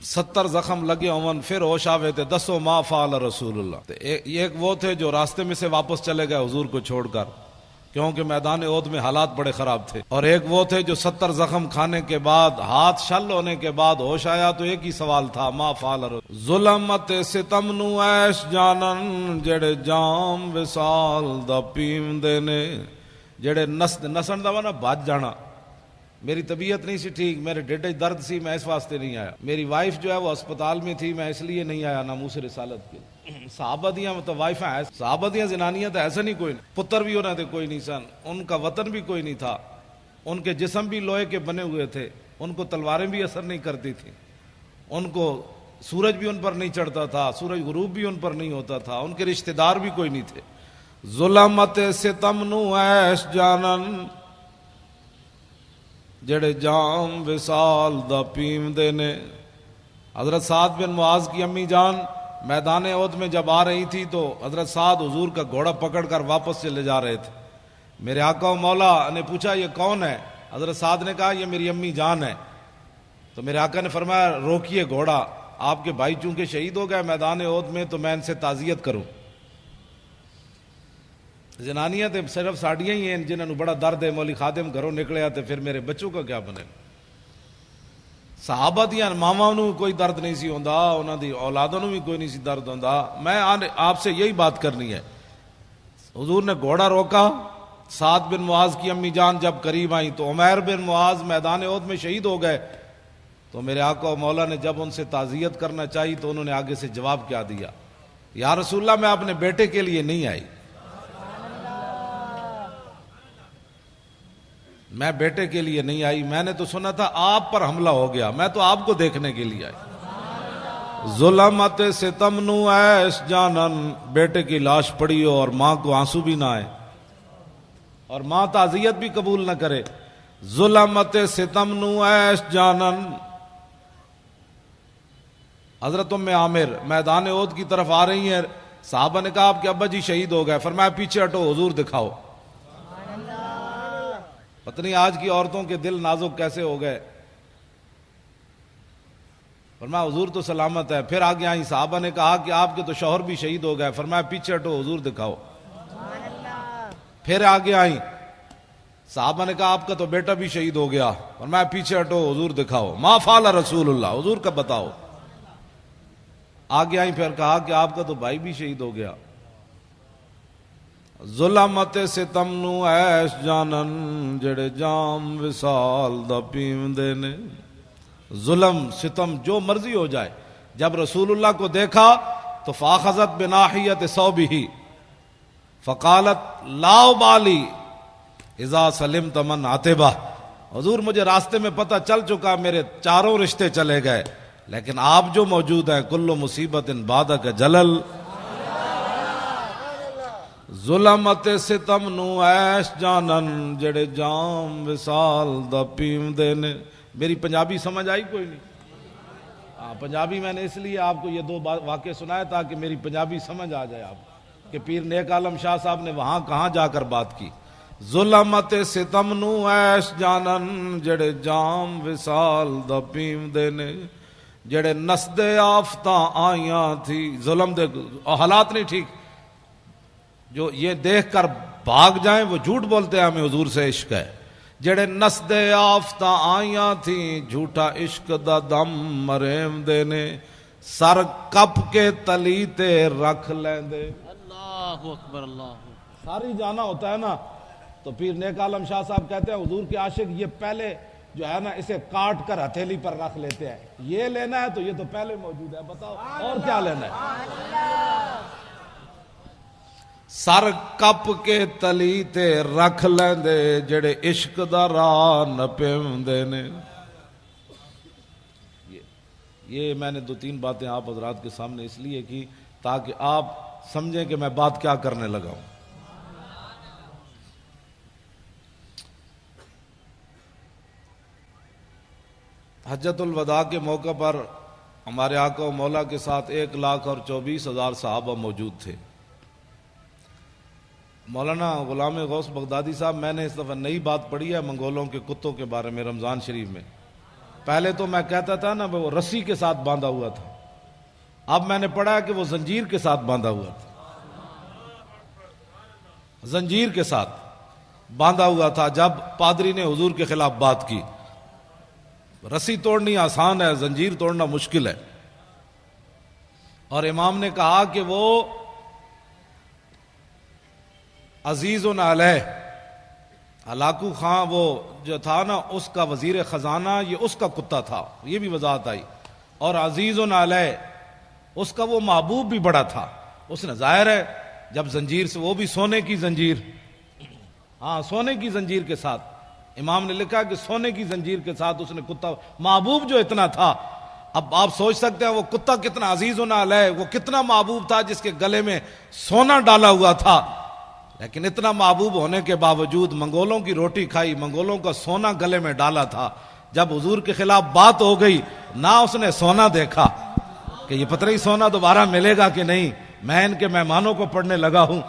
70 زخم لگے ہون پھر ہوش آوے تھے دسو ما فعل رسول اللہ. ایک وہ تھے جو راستے میں سے واپس چلے گئے حضور کو چھوڑ کر کیونکہ میدان احد میں حالات بڑے خراب تھے، اور ایک وہ تھے جو 70 زخم کھانے کے بعد ہاتھ شل ہونے کے بعد ہوش آیا تو ایک ہی سوال تھا ما فعل رسول. ظلمت ستم نو ایش جانن جڑے جام وصال دا پیندے نے، جڑے نسن دا نا بھج جانا. میری طبیعت نہیں سی ٹھیک، میرے ڈیڈے درد سی، میں اس واسطے نہیں آیا. میری وائف جو ہے وہ اسپتال میں تھی، میں اس لیے نہیں آیا ناموس رسالت کے. صحابہ دیاں تو وائفیں ہیں، صحابہ دیاں زنانیاں تو ایسا نہیں کوئی نہیں، پتر بھی ہونا تھے کوئی نہیں سن، ان کا وطن بھی کوئی نہیں تھا، ان کے جسم بھی لوہے کے بنے ہوئے تھے، ان کو تلواریں بھی اثر نہیں کرتی تھیں، ان کو سورج بھی ان پر نہیں چڑھتا تھا، سورج غروب بھی ان پر نہیں ہوتا تھا، ان کے رشتہ دار بھی کوئی نہیں تھے. ظلمت ستم نو ایش جانن جڑے جام وصال دا پیندے نے. حضرت سعد بن معاذ کی امی جان میدان احد میں جب آ رہی تھی تو حضرت سعد حضور کا گھوڑا پکڑ کر واپس چلے جا رہے تھے. میرے آقا و مولا نے پوچھا یہ کون ہے؟ حضرت سعد نے کہا یہ میری امی جان ہے. تو میرے آقا نے فرمایا روکیے گھوڑا، آپ کے بھائی چونکہ شہید ہو گئے میدان احد میں تو میں ان سے تعزیت کروں. زنانیاں تے صرف ساڑیاں ہی ہیں جنہوں نے بڑا درد ہے، مولی خادم گھروں نکلے آتے پھر میرے بچوں کا کیا بنے. صحابہ دیاں ماواں نو کوئی درد نہیں سی ہوندا، انہاں دی اولاداں نو بھی کوئی نہیں سی درد ہوندا. میں آپ سے یہی بات کرنی ہے. حضور نے گھوڑا روکا، سعد بن معاذ کی امی جان جب قریب آئیں تو عمیر بن معاذ میدان احد میں شہید ہو گئے. تو میرے آقا و مولا نے جب ان سے تعزیت کرنا چاہی تو انہوں نے آگے سے جواب کیا دیا، یا رسول اللہ میں اپنے بیٹے کے لیے نہیں آئی، میں بیٹے کے لیے نہیں آئی، میں نے تو سنا تھا آپ پر حملہ ہو گیا، میں تو آپ کو دیکھنے کے لیے آئی. ظلمت ستم نو ایش جانن، بیٹے کی لاش پڑی ہو اور ماں کو آنسو بھی نہ آئے اور ماں تعزیت بھی قبول نہ کرے. ظلمت ستم نو ایش جانن. حضرت ام عامر میدان احد کی طرف آ رہی ہیں، صحابہ نے کہا آپ کے ابا جی شہید ہو گئے، فرمایا پیچھے ہٹو حضور دکھاؤ. پتہ نہیں آج کی عورتوں کے دل نازک کیسے ہو گئے. فرمایا حضور تو سلامت ہے. پھر آگے آئیں، صحابہ نے کہا کہ آپ کے تو شوہر بھی شہید ہو گئے، فرمایا پیچھے ہٹو حضور دکھاؤ. پھر آگے آئیں، صحابہ نے کہا آپ کا تو بیٹا بھی شہید ہو گیا، فرمایا پیچھے ہٹو حضور دکھاؤ. ما فعل رسول اللہ، حضور کا بتاؤ. آگے آئیں، پھر کہا کہ آپ کا تو بھائی بھی شہید ہو گیا. ظلمت ستم نو ایش جانن جڑے جام وصال دا پیندے نے. ظلم ستم جو مرضی ہو جائے، جب رسول اللہ کو دیکھا تو فاخذت بناحیت ثوبہ فقالت لا ابالی اذا سلمت من عتبہ. حضور مجھے راستے میں پتہ چل چکا، میرے چاروں رشتے چلے گئے، لیکن آپ جو موجود ہیں کل مصیبت بعدک جلل. ظلمت ستم نو ایش جانن جڑے جام وصال دا پیندے نے. میری پنجابی سمجھ آئی کوئی نہیں؟ پنجابی میں نے اس لیے آپ کو یہ 2 واقعے سنائے تاکہ میری پنجابی سمجھ آ جائے آپ کہ پیر نیک عالم شاہ صاحب نے وہاں کہاں جا کر بات کی. ظلمت ستم نو ایش جانن جڑے جام وصال دا پیندے نے، جڑے نسدے آفتاں آئیاں تھی. ظلم دے حالات نہیں ٹھیک، جو یہ دیکھ کر بھاگ جائیں وہ جھوٹ بولتے ہیں ہمیں حضور سے عشق ہے. جڑے نسدے آفتاں آئیاں تھیں جھوٹا عشق دا دم مریم دے نے، سر کپ کے تلی تے رکھ لیندے. اللہ اکبر اللہ. ساری جانا ہوتا ہے نا تو پیر نیک عالم شاہ صاحب کہتے ہیں حضور کے عاشق یہ پہلے جو ہے نا اسے کاٹ کر ہتھیلی پر رکھ لیتے ہیں. یہ لینا ہے تو یہ تو پہلے موجود ہے، بتاؤ اور کیا لینا ہے. سر کپ کے تلی تے رکھ لیندے جڑے عشق دا راہ نہ پیندے نے. یہ میں نے 2-3 باتیں آپ حضرات کے سامنے اس لیے کی تاکہ آپ سمجھیں کہ میں بات کیا کرنے لگا ہوں. حجۃ الوداع کے موقع پر ہمارے آقا و مولا کے ساتھ 1,24,000 صحابہ موجود تھے. مولانا غلام غوث بغدادی صاحب، میں نے اس دفعہ نئی بات پڑھی ہے منگولوں کے کتوں کے بارے میں رمضان شریف میں. پہلے تو میں کہتا تھا نا وہ رسی کے ساتھ باندھا ہوا تھا، اب میں نے پڑھا کہ وہ زنجیر کے ساتھ باندھا ہوا تھا، زنجیر کے ساتھ باندھا ہوا تھا جب پادری نے حضور کے خلاف بات کی۔ رسی توڑنی آسان ہے، زنجیر توڑنا مشکل ہے۔ اور امام نے کہا کہ وہ عزیز علیہ، ہلاکو خان وہ جو تھا نا اس کا وزیر خزانہ، یہ اس کا کتا تھا، یہ بھی وضاحت آئی۔ اور عزیز علیہ اس کا وہ محبوب بھی بڑا تھا، اس نے ظاہر ہے جب زنجیر سے، وہ بھی سونے کی زنجیر، ہاں سونے کی زنجیر کے ساتھ، امام نے لکھا کہ سونے کی زنجیر کے ساتھ اس نے کتا، محبوب جو اتنا تھا، اب آپ سوچ سکتے ہیں وہ کتا کتنا عزیز علیہ، وہ کتنا محبوب تھا جس کے گلے میں سونا ڈالا ہوا تھا، لیکن اتنا محبوب ہونے کے باوجود منگولوں کی روٹی کھائی، منگولوں کا سونا گلے میں ڈالا تھا۔ جب حضور کے خلاف بات ہو گئی، نہ اس نے سونا دیکھا کہ یہ پتہ نہیں سونا دوبارہ ملے گا کہ نہیں، میں ان کے مہمانوں کو پڑھنے لگا ہوں،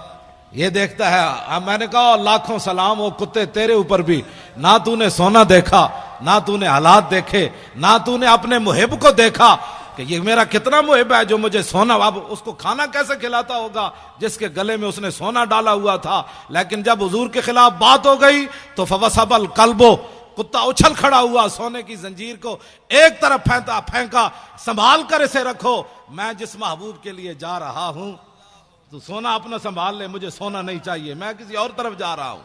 یہ دیکھتا ہے۔ میں نے کہا لاکھوں سلام ہو کتے تیرے اوپر بھی، نہ تو نے سونا دیکھا، نہ تو نے حالات دیکھے، نہ تو نے اپنے محب کو دیکھا کہ یہ میرا کتنا محب ہے جو مجھے سونا، اب اس کو کھانا کیسے کھلاتا ہوگا جس کے گلے میں اس نے سونا ڈالا ہوا تھا۔ لیکن جب حضور کے خلاف بات ہو گئی تو فوسب القلب، کتا اچھل کھڑا ہوا، سونے کی زنجیر کو ایک طرف پھینکا، سنبھال کر اسے رکھو، میں جس محبوب کے لیے جا رہا ہوں تو سونا اپنا سنبھال لے، مجھے سونا نہیں چاہیے، میں کسی اور طرف جا رہا ہوں۔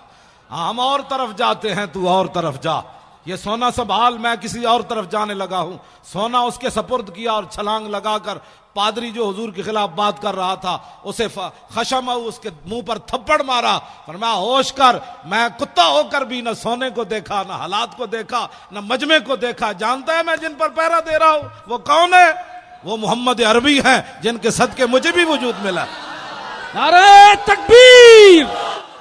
ہاں ہم اور طرف جاتے ہیں، تو اور طرف جا، یہ سونا سنبھال، میں کسی اور طرف جانے لگا ہوں۔ سونا اس کے سپرد کیا اور چھلانگ لگا کر پادری جو حضور کے خلاف بات کر رہا تھا اسے خشم، اس کے منہ پر تھپڑ مارا، فرمایا ہوش کر، میں کتا ہو کر بھی نہ سونے کو دیکھا، نہ حالات کو دیکھا، نہ مجمع کو دیکھا، جانتا ہے میں جن پر پہرا دے رہا ہوں وہ کون ہے؟ وہ محمد عربی ہیں جن کے صدقے مجھے بھی وجود ملا۔ نعرہ تکبیر،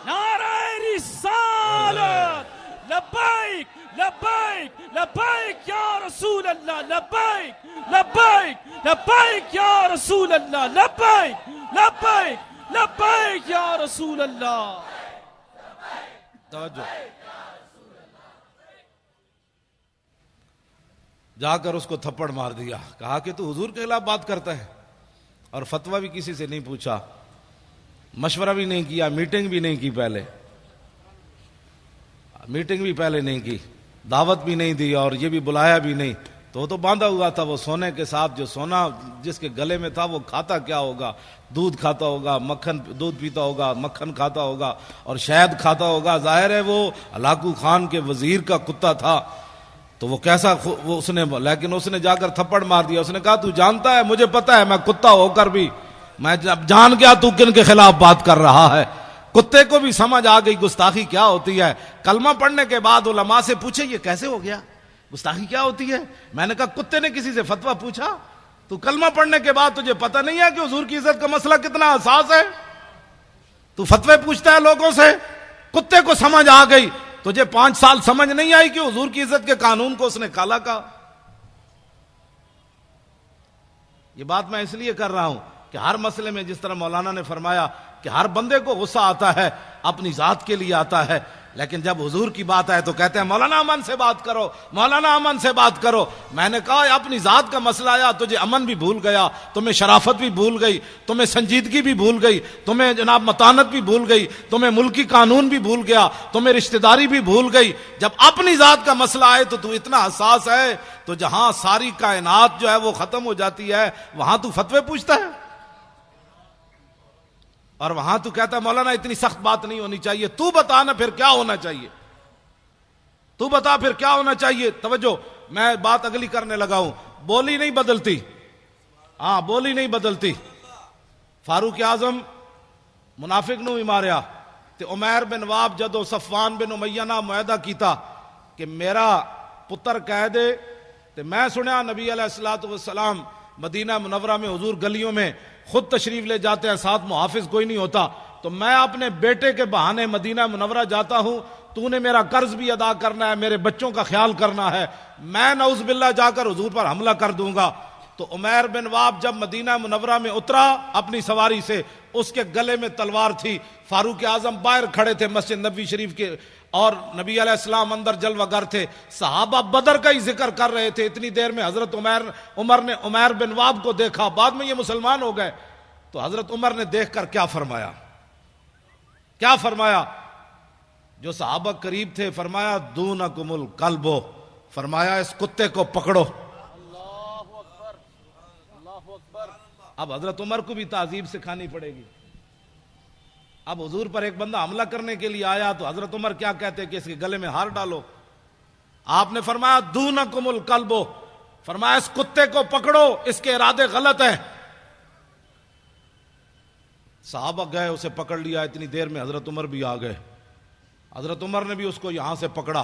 نعرہ رسالت، لبیک لبیک لبیک یا رسول اللہ، لبیک لبیک لبیک یا رسول اللہ، لبیک لبیک لبیک یا رسول اللہ۔ توجہ، جا کر اس کو تھپڑ مار دیا، کہا کہ تو حضور کے خلاف بات کرتا ہے، اور فتویٰ بھی کسی سے نہیں پوچھا، مشورہ بھی نہیں کیا، میٹنگ بھی نہیں کی، پہلے میٹنگ بھی پہلے نہیں کی، دعوت بھی نہیں دی، اور یہ بھی بلایا بھی نہیں، تو باندھا ہوا تھا وہ سونے کے ساتھ۔ جو سونا جس کے گلے میں تھا وہ کھاتا کیا ہوگا؟ دودھ کھاتا ہوگا، مکھن، دودھ پیتا ہوگا، مکھن کھاتا ہوگا اور شہد کھاتا ہوگا۔ ظاہر ہے وہ ہلاکو خان کے وزیر کا کتا تھا، تو وہ کیسا وہ اس نے، لیکن اس نے جا کر تھپڑ مار دیا۔ اس نے کہا تو جانتا ہے، مجھے پتا ہے، میں کتا ہو کر بھی میں جب جان گیا تو کن کے خلاف بات کر رہا ہے۔ کتے کو بھی سمجھ آ گئی گستاخی کیا ہوتی ہے۔ کلمہ پڑھنے کے بعد علماء سے پوچھے یہ کیسے ہو گیا، گستاخی کیا ہوتی ہے؟ میں نے کہا کتے نے کسی سے فتویٰ پوچھا؟ تو کلمہ پڑھنے کے بعد تجھے پتہ نہیں ہے کہ حضور کی عزت کا مسئلہ کتنا حساس ہے؟ تو فتوے پوچھتا ہے لوگوں سے؟ کتے کو سمجھ آ گئی، تجھے 5 سال سمجھ نہیں آئی کہ حضور کی عزت کے قانون کو اس نے کالا کہا؟ یہ بات میں اس لیے کر رہا ہوں کہ ہر مسئلے میں جس طرح مولانا نے فرمایا کہ ہر بندے کو غصہ آتا ہے، اپنی ذات کے لیے آتا ہے، لیکن جب حضور کی بات آئے تو کہتے ہیں مولانا امن سے بات کرو، مولانا امن سے بات کرو۔ میں نے کہا اپنی ذات کا مسئلہ آیا، تجھے امن بھی بھول گیا، تمہیں شرافت بھی بھول گئی، تمہیں سنجیدگی بھی بھول گئی، تمہیں جناب متانت بھی بھول گئی، تمہیں ملکی قانون بھی بھول گیا، تمہیں رشتہ داری بھی بھول گئی۔ جب اپنی ذات کا مسئلہ آئے تو اتنا حساس ہے، تو جہاں ساری کائنات جو ہے وہ ختم ہو جاتی ہے وہاں تو فتوے پوچھتا ہے، اور وہاں تو کہتا ہے مولانا اتنی سخت بات نہیں ہونی چاہیے۔ تو بتا نا پھر کیا ہونا چاہیے، تو بتا پھر کیا ہونا چاہیے۔ توجہ، میں بات اگلی کرنے لگا ہوں، بولی نہیں بدلتی، ہاں بولی نہیں بدلتی۔ فاروق اعظم منافق نو ہی ماریا تے عمیر بن واب جدو صفوان بن امیہ نہ معاہدہ کیتا کہ میرا پتر کہہ دے، تے میں سنیا نبی علیہ الصلوۃ والسلام مدینہ منورہ میں حضور گلیوں میں خود تشریف لے جاتے ہیں، ساتھ محافظ کوئی نہیں ہوتا، تو میں اپنے بیٹے کے بہانے مدینہ منورہ جاتا ہوں، تو نے میرا قرض بھی ادا کرنا ہے، میرے بچوں کا خیال کرنا ہے، میں نعوذ باللہ جا کر حضور پر حملہ کر دوں گا۔ تو عمیر بن واب جب مدینہ منورہ میں اترا اپنی سواری سے، اس کے گلے میں تلوار تھی، فاروق اعظم باہر کھڑے تھے مسجد نبوی شریف کے، اور نبی علیہ السلام اندر جلوہ گر تھے، صحابہ بدر کا ہی ذکر کر رہے تھے، اتنی دیر میں حضرت عمر نے عمیر بن واب کو دیکھا، بعد میں یہ مسلمان ہو گئے، تو حضرت عمر نے دیکھ کر کیا فرمایا؟ کیا فرمایا؟ جو صحابہ قریب تھے، فرمایا دونکم الکلب، فرمایا اس کتے کو پکڑو۔ اب حضرت عمر کو بھی تہذیب سکھانی پڑے گی۔ اب حضور پر ایک بندہ حملہ کرنے کے لیے آیا تو حضرت عمر کیا کہتے کہ اس کے گلے میں ہار ڈالو؟ آپ نے فرمایا دونکم الکلب، فرمایا اس کتے کو پکڑو، اس کے ارادے غلط ہیں۔ صحابہ گئے، اسے پکڑ لیا، اتنی دیر میں حضرت عمر بھی آ گئے۔ حضرت عمر نے بھی اس کو یہاں سے پکڑا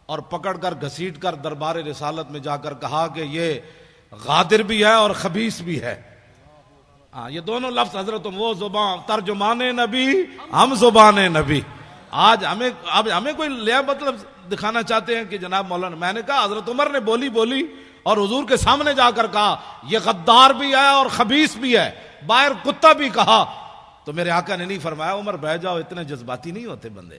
اور پکڑ کر گھسیٹ کر دربار رسالت میں جا کر کہا کہ یہ غادر بھی ہے اور خبیث بھی ہے۔ ہاں، یہ دونوں لفظ حضرت، وہ زبان ترجمان نبی، ہم زبان نبی۔ آج ہمیں کوئی لیا مطلب دکھانا چاہتے ہیں کہ جناب مولانا، میں نے کہا حضرت عمر نے بولی اور حضور کے سامنے جا کر کہا یہ غدار بھی ہے اور خبیث بھی ہے، باہر کتا بھی کہا، تو میرے آقا نے نہیں فرمایا عمر بیٹھ جاؤ، اتنے جذباتی نہیں ہوتے بندے،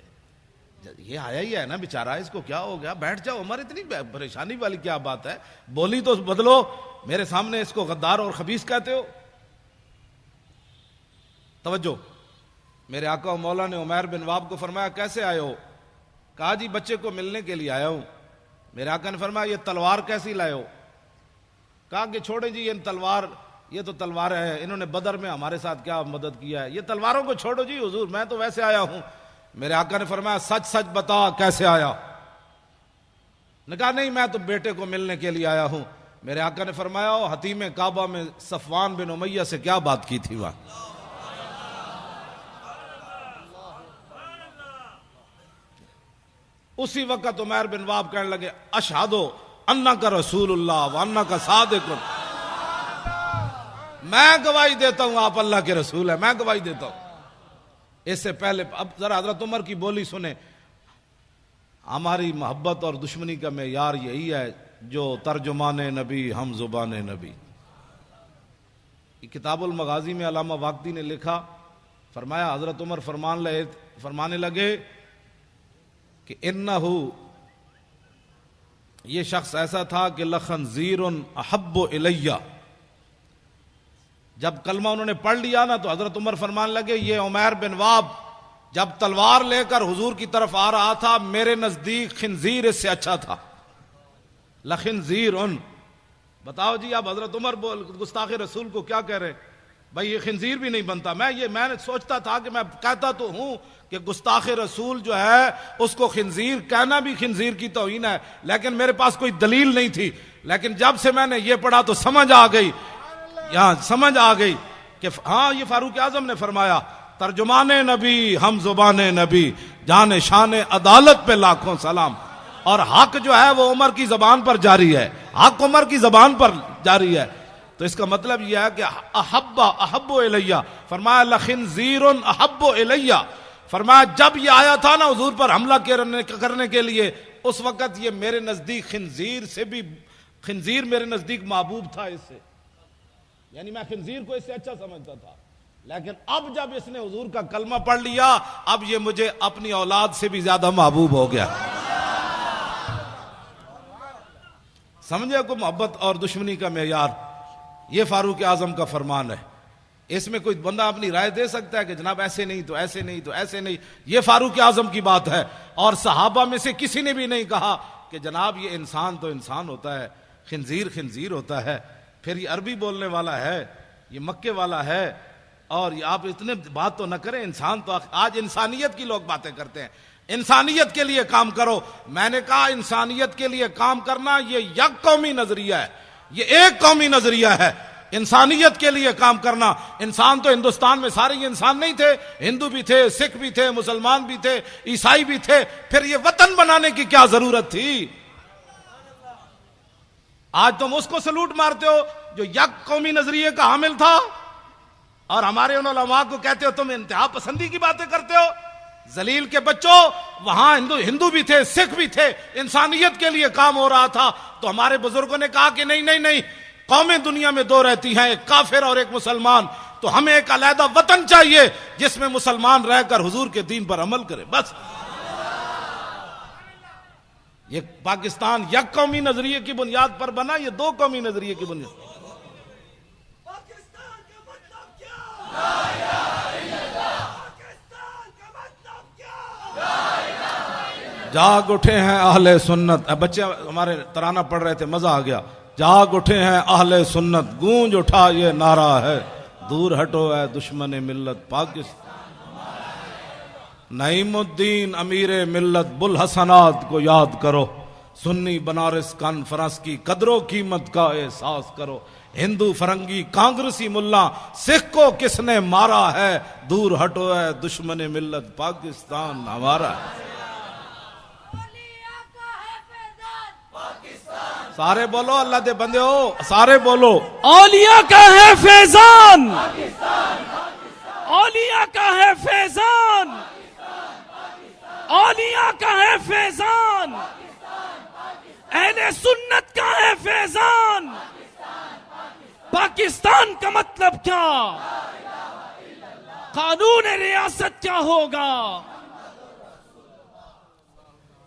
یہ آیا ہی ہے نا بیچارہ، اس کو کیا ہو گیا، بیٹھ جاؤ عمر، اتنی پریشانی والی کیا بات ہے، بولی تو بدلو، میرے سامنے اس کو غدار اور خبیث کہتے ہو۔ توجہ، میرے آقا و مولا نے عمیر بن واب کو فرمایا کیسے آئے ہو؟ کہا جی بچے کو ملنے کے لیے آیا ہوں۔ میرے آقا نے فرمایا یہ تلوار کیسی لائے ہو؟ کہا کہ چھوڑے جی یہ تو تلوار ہے، انہوں نے بدر میں ہمارے ساتھ کیا مدد کیا ہے، یہ تلواروں کو چھوڑو جی حضور، میں تو ویسے آیا ہوں۔ میرے آقا نے فرمایا سچ سچ بتا کیسے آیا؟ نے کہا نہیں میں تو بیٹے کو ملنے کے لیے آیا ہوں۔ میرے آقا نے فرمایا حتیم کعبہ میں صفوان بن امیہ سے کیا بات کی تھی وہاں؟ اسی وقت عمیر بن واب کہنے لگے اشہدو انک رسول اللہ وانک صادق، میں گواہی دیتا ہوں آپ اللہ کے رسول ہیں، میں گواہی دیتا ہوں۔ اس سے پہلے اب ذرا حضرت عمر کی بولی سنیں۔ ہماری محبت اور دشمنی کا معیار یہی ہے جو ترجمان نبی ہم زبان نبی۔ کتاب المغازی میں علامہ واقدی نے لکھا، فرمایا حضرت عمر فرمانے لگے کہ انہو، یہ شخص ایسا تھا کہ لخنزیر احب الیہ، جب کلمہ انہوں نے پڑھ لیا نا تو حضرت عمر فرمانے لگے یہ عمیر بن واب جب تلوار لے کر حضور کی طرف آ رہا تھا میرے نزدیک خنزیر اس سے اچھا تھا۔ لخنزیر، بتاؤ جی آپ حضرت عمر گستاخ رسول کو کیا کہہ رہے ہیں؟ بھائی یہ خنزیر بھی نہیں بنتا۔ میں نے سوچتا تھا کہ میں کہتا تو ہوں کہ گستاخ رسول جو ہے اس کو خنزیر کہنا بھی خنزیر کی توہین ہے، لیکن میرے پاس کوئی دلیل نہیں تھی، لیکن جب سے میں نے یہ پڑھا تو سمجھ آ گئی کہ ہاں یہ فاروق اعظم نے فرمایا ترجمان نبی ہم زبان نبی، جان شان عدالت پہ لاکھوں سلام، اور حق جو ہے وہ عمر کی زبان پر جاری ہے، حق عمر کی زبان پر جاری ہے۔ تو اس کا مطلب یہ ہے کہ احب الیہ، فرمایا لخنزیر احب الیہ، فرمایا جب یہ آیا تھا نا حضور پر حملہ کرنے کے لیے اس وقت یہ میرے نزدیک خنزیر میرے نزدیک محبوب تھا اس سے، یعنی میں خنزیر کو اس سے اچھا سمجھتا تھا، لیکن اب جب اس نے حضور کا کلمہ پڑھ لیا اب یہ مجھے اپنی اولاد سے بھی زیادہ محبوب ہو گیا۔ سمجھے کو محبت اور دشمنی کا معیار، یہ فاروق اعظم کا فرمان ہے۔ اس میں کوئی بندہ اپنی رائے دے سکتا ہے کہ جناب ایسے نہیں تو ایسے نہیں تو ایسے نہیں، یہ فاروق اعظم کی بات ہے، اور صحابہ میں سے کسی نے بھی نہیں کہا کہ جناب یہ انسان تو انسان ہوتا ہے، خنزیر ہوتا ہے، پھر یہ عربی بولنے والا ہے، یہ مکے والا ہے، اور آپ اتنے بات تو نہ کریں، انسان تو آج انسانیت کی لوگ باتیں کرتے ہیں، انسانیت کے لیے کام کرو۔ میں نے کہا انسانیت کے لیے کام کرنا یہ یک قومی نظریہ ہے، یہ ایک قومی نظریہ ہے، انسانیت کے لیے کام کرنا۔ انسان تو ہندوستان میں سارے انسان نہیں تھے، ہندو بھی تھے، سکھ بھی تھے، مسلمان بھی تھے، عیسائی بھی تھے، پھر یہ وطن بنانے کی کیا ضرورت تھی؟ آج تم اس کو سلوٹ مارتے ہو جو یک قومی نظریے کا حامل تھا، اور ہمارے ان علماء کو کہتے ہو تم انتہا پسندی کی باتیں کرتے ہو۔ ذلیل کے بچوں، وہاں ہندو بھی تھے، سکھ بھی تھے، انسانیت کے لیے کام ہو رہا تھا، تو ہمارے بزرگوں نے کہا کہ نہیں، قومیں دنیا میں دو رہتی ہیں، ایک کافر اور ایک مسلمان، تو ہمیں ایک علیحدہ وطن چاہیے جس میں مسلمان رہ کر حضور کے دین پر عمل کرے، بس۔ یہ پاکستان یک قومی نظریے کی بنیاد پر بنا، یہ دو قومی نظریے کی بنیاد. پاکستان کا مطلب کیا؟ لا الہ الا اللہ. پاکستان کا مطلب کیا؟ لا الہ. جاگ اٹھے ہیں اہل سنت. بچے ہمارے ترانہ پڑھ رہے تھے، مزہ آ گیا. جاگ اٹھے ہیں اہل سنت، گونج اٹھا یہ نعرہ ہے، دور ہٹو اے دشمن ملت پاکستان. نعیم الدین امیر ملت بوالحسنات کو یاد کرو، سنی بنارس کانفرنس کی قدر و قیمت کا احساس کرو. ہندو فرنگی کانگریسی ملا سکھ کو کس نے مارا ہے، دور ہٹو اے دشمن ملت پاکستان ہمارا ہے. سارے بولو اللہ دے بندے ہو، سارے بولو. اولیاء کا ہے فیضان، اولیاء کا ہے فیضان، اولیاء کا ہے فیضان، اہل سنت کا ہے فیضان. پاکستان کا مطلب کیا؟ قانون ریاست کیا ہوگا؟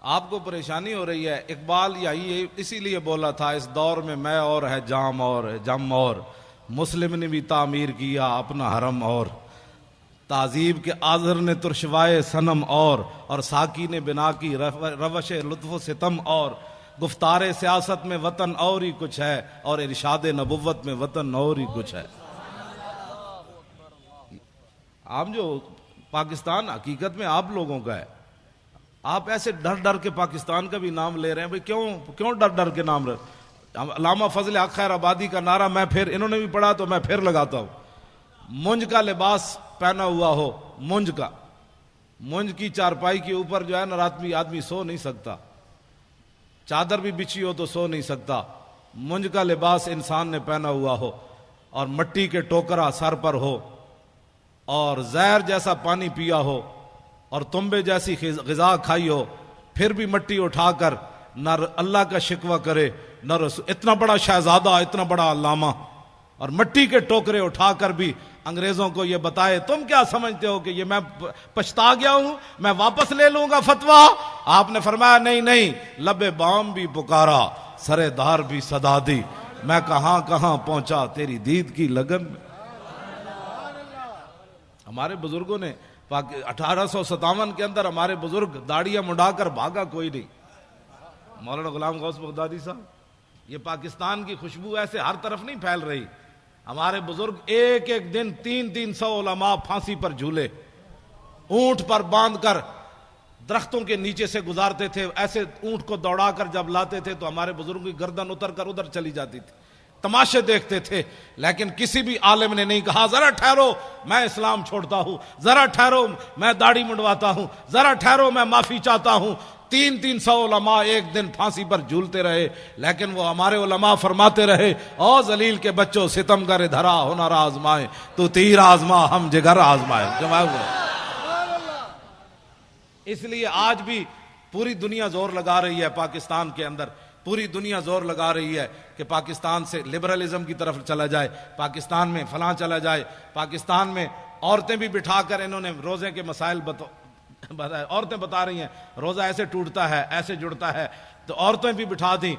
آپ کو پریشانی ہو رہی ہے. اقبال یہی اسی لیے بولا تھا، اس دور میں اور ہے جام اور ہے جم اور. مسلم نے بھی تعمیر کیا اپنا حرم اور، تہذیب کے آذر نے ترشوائے صنم اور ساکی نے بنا کی روش لطف و ستم اور. گفتار سیاست میں وطن اور ہی کچھ ہے، اور ارشاد نبوت میں وطن اور ہی کچھ ہے. آپ جو پاکستان حقیقت میں آپ لوگوں کا ہے. آپ ایسے ڈر ڈر کے پاکستان کا بھی نام لے رہے ہیں. بھئی کیوں ڈر ڈر کے نام رہے؟ علامہ فضل حق خیر آبادی کا نعرہ میں پھر انہوں نے بھی پڑھا تو میں پھر لگاتا ہوں. منج کا لباس پہنا ہوا ہو، منج کی چارپائی کے اوپر جو ہے نا رات میں آدمی سو نہیں سکتا. چادر بھی بچھی ہو تو سو نہیں سکتا. منج کا لباس انسان نے پہنا ہوا ہو، اور مٹی کے ٹوکرا سر پر ہو، اور زہر جیسا پانی پیا ہو، اور تنبے جیسی غذا کھائی ہو، پھر بھی مٹی اٹھا کر نہ اللہ کا شکوہ کرے نہ رسول. اتنا بڑا شہزادہ، اتنا بڑا علامہ، اور مٹی کے ٹوکرے اٹھا کر بھی انگریزوں کو یہ بتائے تم کیا سمجھتے ہو کہ یہ میں پچھتا گیا ہوں، میں واپس لے لوں گا فتویٰ. آپ نے فرمایا نہیں، لب بام بھی پکارا، سرے دار بھی صدا دی، میں کہاں کہاں پہنچا تیری دید کی لگن میں. ہمارے بزرگوں نے 1857 کے اندر ہمارے بزرگ داڑیاں منڈا کر بھاگا کوئی نہیں. مولانا غلام غوث بغدادی صاحب، یہ پاکستان کی خوشبو ایسے ہر طرف نہیں پھیل رہی. ہمارے بزرگ ایک دن 300 علماء پھانسی پر جھولے، اونٹ پر باندھ کر درختوں کے نیچے سے گزارتے تھے. ایسے اونٹ کو دوڑا کر جب لاتے تھے تو ہمارے بزرگوں کی گردن اتر کر ادھر چلی جاتی تھی. تماشے دیکھتے تھے، لیکن کسی بھی عالم نے نہیں کہا ذرا ٹھہرو میں اسلام چھوڑتا ہوں، ذرا ٹھہرو میں داڑھی منڈواتا ہوں، ذرا ٹھہرو میں معافی چاہتا ہوں. 300 علماء ایک دن پھانسی پر جھولتے رہے، لیکن وہ ہمارے علماء فرماتے رہے او ذلیل کے بچوں ستم گر دھرا ہنر آزمائے، تو تیر آزما ہم جگر آزمائے. جواب اس لیے آج بھی پوری دنیا زور لگا رہی ہے پاکستان کے اندر، پوری دنیا زور لگا رہی ہے کہ پاکستان سے لبرلزم کی طرف چلا جائے، پاکستان میں فلاں چلا جائے. پاکستان میں عورتیں بھی بٹھا کر انہوں نے روزے کے مسائل عورتیں بتا رہی ہیں روزہ ایسے ٹوٹتا ہے، ایسے جڑتا ہے، تو عورتیں بھی بٹھا دیں.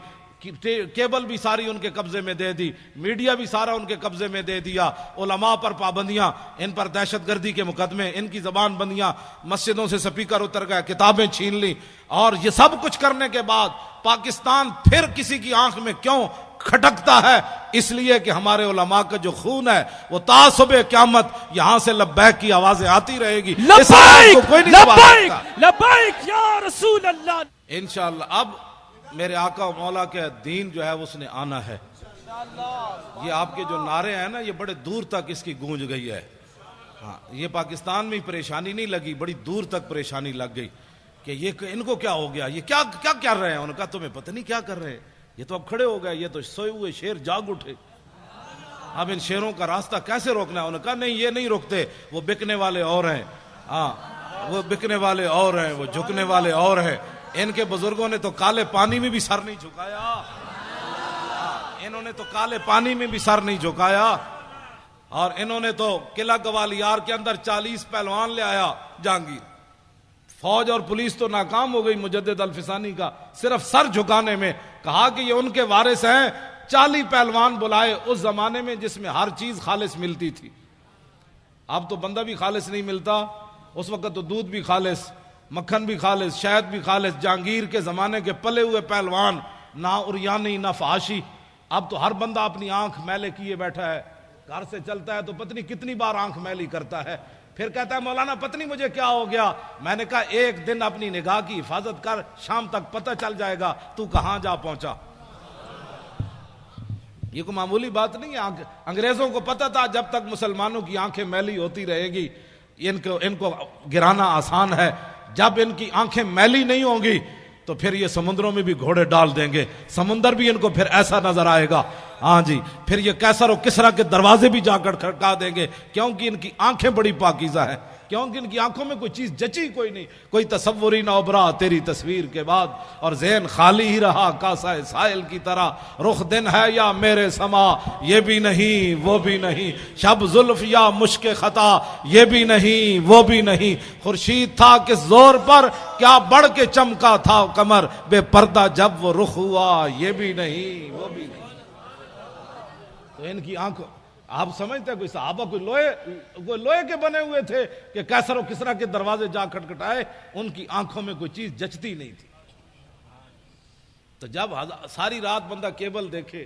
کیبل بھی ساری ان کے قبضے میں دے دی، میڈیا بھی سارا ان کے قبضے میں دے دیا. علماء پر پابندیاں، ان پر دہشت گردی کے مقدمے، ان کی زبان بندیاں، مسجدوں سے سپیکر اتر گئے، کتابیں چھین لی. اور یہ سب کچھ کرنے کے بعد پاکستان پھر کسی کی آنکھ میں کیوں کھٹکتا ہے؟ اس لیے کہ ہمارے علماء کا جو خون ہے وہ تا صبح قیامت یہاں سے لبیک کی آوازیں آتی رہے گی. لبیک لبیک لبیک یا رسول اللہ. انشاءاللہ اب میرے آقا و مولا کے دین جو ہے اس نے آنا ہے. یہ آپ کے جو نعرے ہیں نا، یہ بڑے دور تک اس کی گونج گئی ہے. ہاں، یہ پاکستان میں پریشانی نہیں لگی، بڑی دور تک پریشانی لگ گئی کہ یہ ان کو کیا ہو گیا، یہ کیا کر رہے ہیں. ان کا تمہیں پتہ نہیں کیا کر رہے ہیں، یہ تو اب کھڑے ہو گئے، یہ تو سوئے ہوئے شیر جاگ اٹھے، اب ان شیروں کا راستہ کیسے روکنا ہے. انہوں نے کہا نہیں، یہ نہیں روکتے، وہ بکنے والے اور ہیں. ہاں، وہ بکنے والے اور ہیں، وہ جھکنے والے اور ہیں. ان کے بزرگوں نے تو کالے پانی میں بھی سر نہیں جھکایا، انہوں نے تو کالے پانی میں بھی سر نہیں جھکایا. اور انہوں نے تو قلعہ گوالیار کے اندر 40 پہلوان لے آیا جہانگیر، فوج اور پولیس تو ناکام ہو گئی مجدد الفسانی کا صرف سر جھکانے میں. کہا کہ یہ ان کے وارث ہیں. 40 پہلوان بلائے اس زمانے میں جس میں ہر چیز خالص ملتی تھی. اب تو بندہ بھی خالص نہیں ملتا. اس وقت تو دودھ بھی خالص, مکھن بھی خالص, شہد بھی خالص. جہانگیر کے زمانے کے پلے ہوئے پہلوان, نہ اریانی نہ فحاشی. اب تو ہر بندہ اپنی آنکھ میلے کیے بیٹھا ہے. گھر سے چلتا ہے تو پتنی کتنی بار آنکھ میلی کرتا ہے. پھر کہتا ہے مولانا پتنی مجھے کیا ہو گیا. میں نے کہا ایک دن اپنی نگاہ کی حفاظت کر, شام تک پتہ چل جائے گا تو کہاں جا پہنچا. یہ کوئی معمولی بات نہیں ہے. انگریزوں کو پتہ تھا جب تک مسلمانوں کی آنکھیں میلی ہوتی رہے گی ان کو گرانا آسان ہے. جب ان کی آنکھیں میلی نہیں ہوں گی تو پھر یہ سمندروں میں بھی گھوڑے ڈال دیں گے. سمندر بھی ان کو پھر ایسا نظر آئے گا. ہاں جی, پھر یہ کیسر و کسرا کے دروازے بھی جا کر کھڑکا دیں گے, کیونکہ ان کی آنکھیں بڑی پاکیزہ ہیں. کیونکہ ان کی آنکھوں میں کوئی چیز جچی کوئی نہیں, کوئی تصور ہی نہ ابھرا تیری تصویر کے بعد, اور ذہن خالی ہی رہا کاسہ سائل کی طرح. رخ دن ہے یا میرے سما یہ بھی نہیں وہ بھی نہیں, شب زلف یا مشک خطا یہ بھی نہیں وہ بھی نہیں. خورشید تھا کس زور پر کیا بڑھ کے چمکا تھا کمر, بے پردہ جب وہ رخ ہوا یہ بھی نہیں وہ بھی نہیں. تو ان کی آنکھوں, آپ سمجھتے ہیں کوئی صحابہ کوئی لوہے کے بنے ہوئے تھے کہ کیسر و کسرا کے دروازے جا کھٹکھٹائے؟ ان کی آنکھوں میں کوئی چیز جچتی نہیں تھی. تو جب ساری رات بندہ کیبل دیکھے,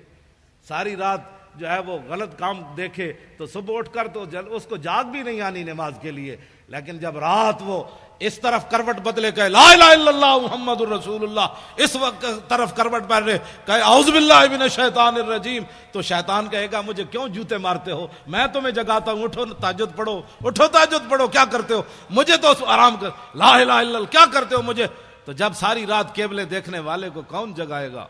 ساری رات جو ہے وہ غلط کام دیکھے, تو صبح اٹھ کر تو اس کو جاگ بھی نہیں آنی نماز کے لیے. لیکن جب رات وہ اس طرف کروٹ بدلے کہے لا الہ الا اللہ محمد الرسول اللہ, اس وقت طرف کروٹ بدلے کہے اعوذ باللہ من الشیطان الرجیم, تو شیطان کہے گا مجھے کیوں جوتے مارتے ہو, میں تمہیں جگاتا ہوں, اٹھو تہجد پڑھو, اٹھو تہجد پڑھو, کیا کرتے ہو مجھے تو آرام کر, لا الہ الا اللہ کیا کرتے ہو مجھے. تو جب ساری رات کیبلیں دیکھنے والے کو کون جگائے گا؟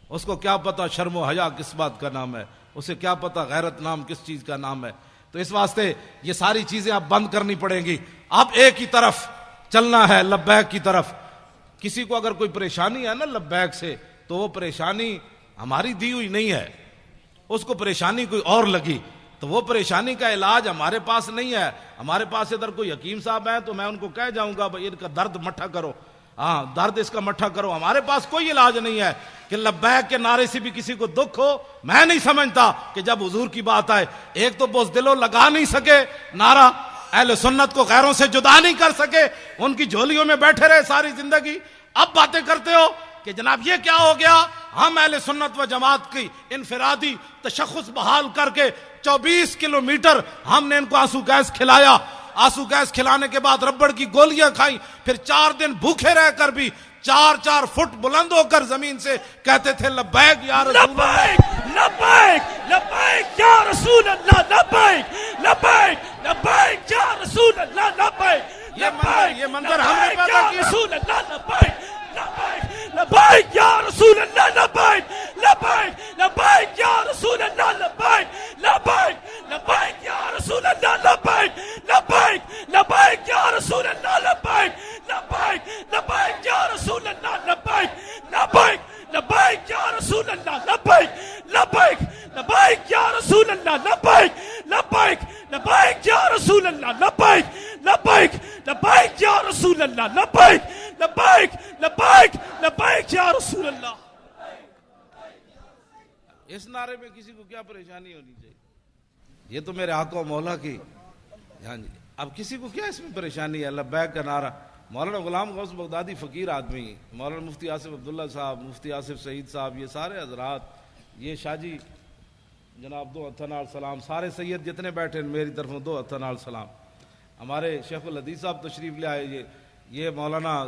اس کو کیا پتا شرم و حیا کس بات کا نام ہے, اسے کیا پتا غیرت نام کس چیز کا نام ہے. تو اس واسطے یہ ساری چیزیں اب بند کرنی پڑیں گی. اب ایک ہی طرف چلنا ہے, لبیک کی طرف. کسی کو اگر کوئی پریشانی ہے نا لبیک سے, تو وہ پریشانی ہماری دی ہوئی نہیں ہے, اس کو پریشانی کوئی اور لگی, تو وہ پریشانی کا علاج ہمارے پاس نہیں ہے. ہمارے پاس ادھر کوئی حکیم صاحب ہیں تو میں ان کو کہہ جاؤں گا بھائی ان کا درد مٹھا کرو, ہاں درد اس کا مٹھا کرو. ہمارے پاس کوئی علاج نہیں ہے کہ لبیک کے نعرے سے بھی کسی کو دکھ ہو. میں نہیں سمجھتا کہ جب حضور کی بات آئے, ایک تو بزدلوں لگا نہیں سکے نعرہ, اہل سنت کو غیروں سے جدا نہیں کر سکے, ان کی جھولیوں میں بیٹھے رہے ساری زندگی. اب باتیں کرتے ہو کہ جناب یہ کیا ہو گیا, ہم اہل سنت و جماعت کی انفرادی تشخص بحال کر کے 24 کلومیٹر ہم نے ان کو آنسو گیس کھلایا. آنسو گیس کھلانے کے بعد ربڑ کی گولیاں کھائیں, پھر 4 دن بھوکے رہ کر بھی 4 فٹ بلند ہو کر زمین سے کہتے تھے لبیک یا رسول اللہ, لبیک لبیک یا رسول اللہ, لبیک لبیک لبیک یا رسول اللہ, لبیک یہ منظر ہم نے پیدا کیا. رسول اللہ, لبیک لبیک لبیک یا رسول اللہ, لبیک لبیک لبیک یا رسول اللہ, لبیک لبیک لبیک یا رسول اللہ, لبیک لبیک لبیک یا رسول اللہ, لبیک لبیک لبیک یا رسول اللہ, لبیک لبیک لبیک یا رسول اللہ, لبیک لبیک لبیک یا رسول اللہ, لبیک لبیک لبیک یا رسول اللہ, لبیک لبیک لبیک یا رسول اللہ, لبیک لبیک لبیک لبیک یا رسول اللہ. اس نعرے میں کسی کو کیا پریشانی ہونی چاہیے؟ یہ تو میرے آقا و مولا کی, ہاں جی, اب کسی کو کیا اس میں پریشانی ہے؟ لبیک کا نعرہ. مولانا غلام غوث بغدادی فقیر آدمی, مولانا مفتی آصف عبداللہ صاحب, مفتی آصف سعید صاحب, یہ سارے حضرات, یہ شاہ جی جناب 2 ہتھاں نال سلام, سارے سید جتنے بیٹھے میری طرف 2 ہتھاں نال سلام. ہمارے شیخ الحدیث صاحب تشریف لے آئے, یہ مولانا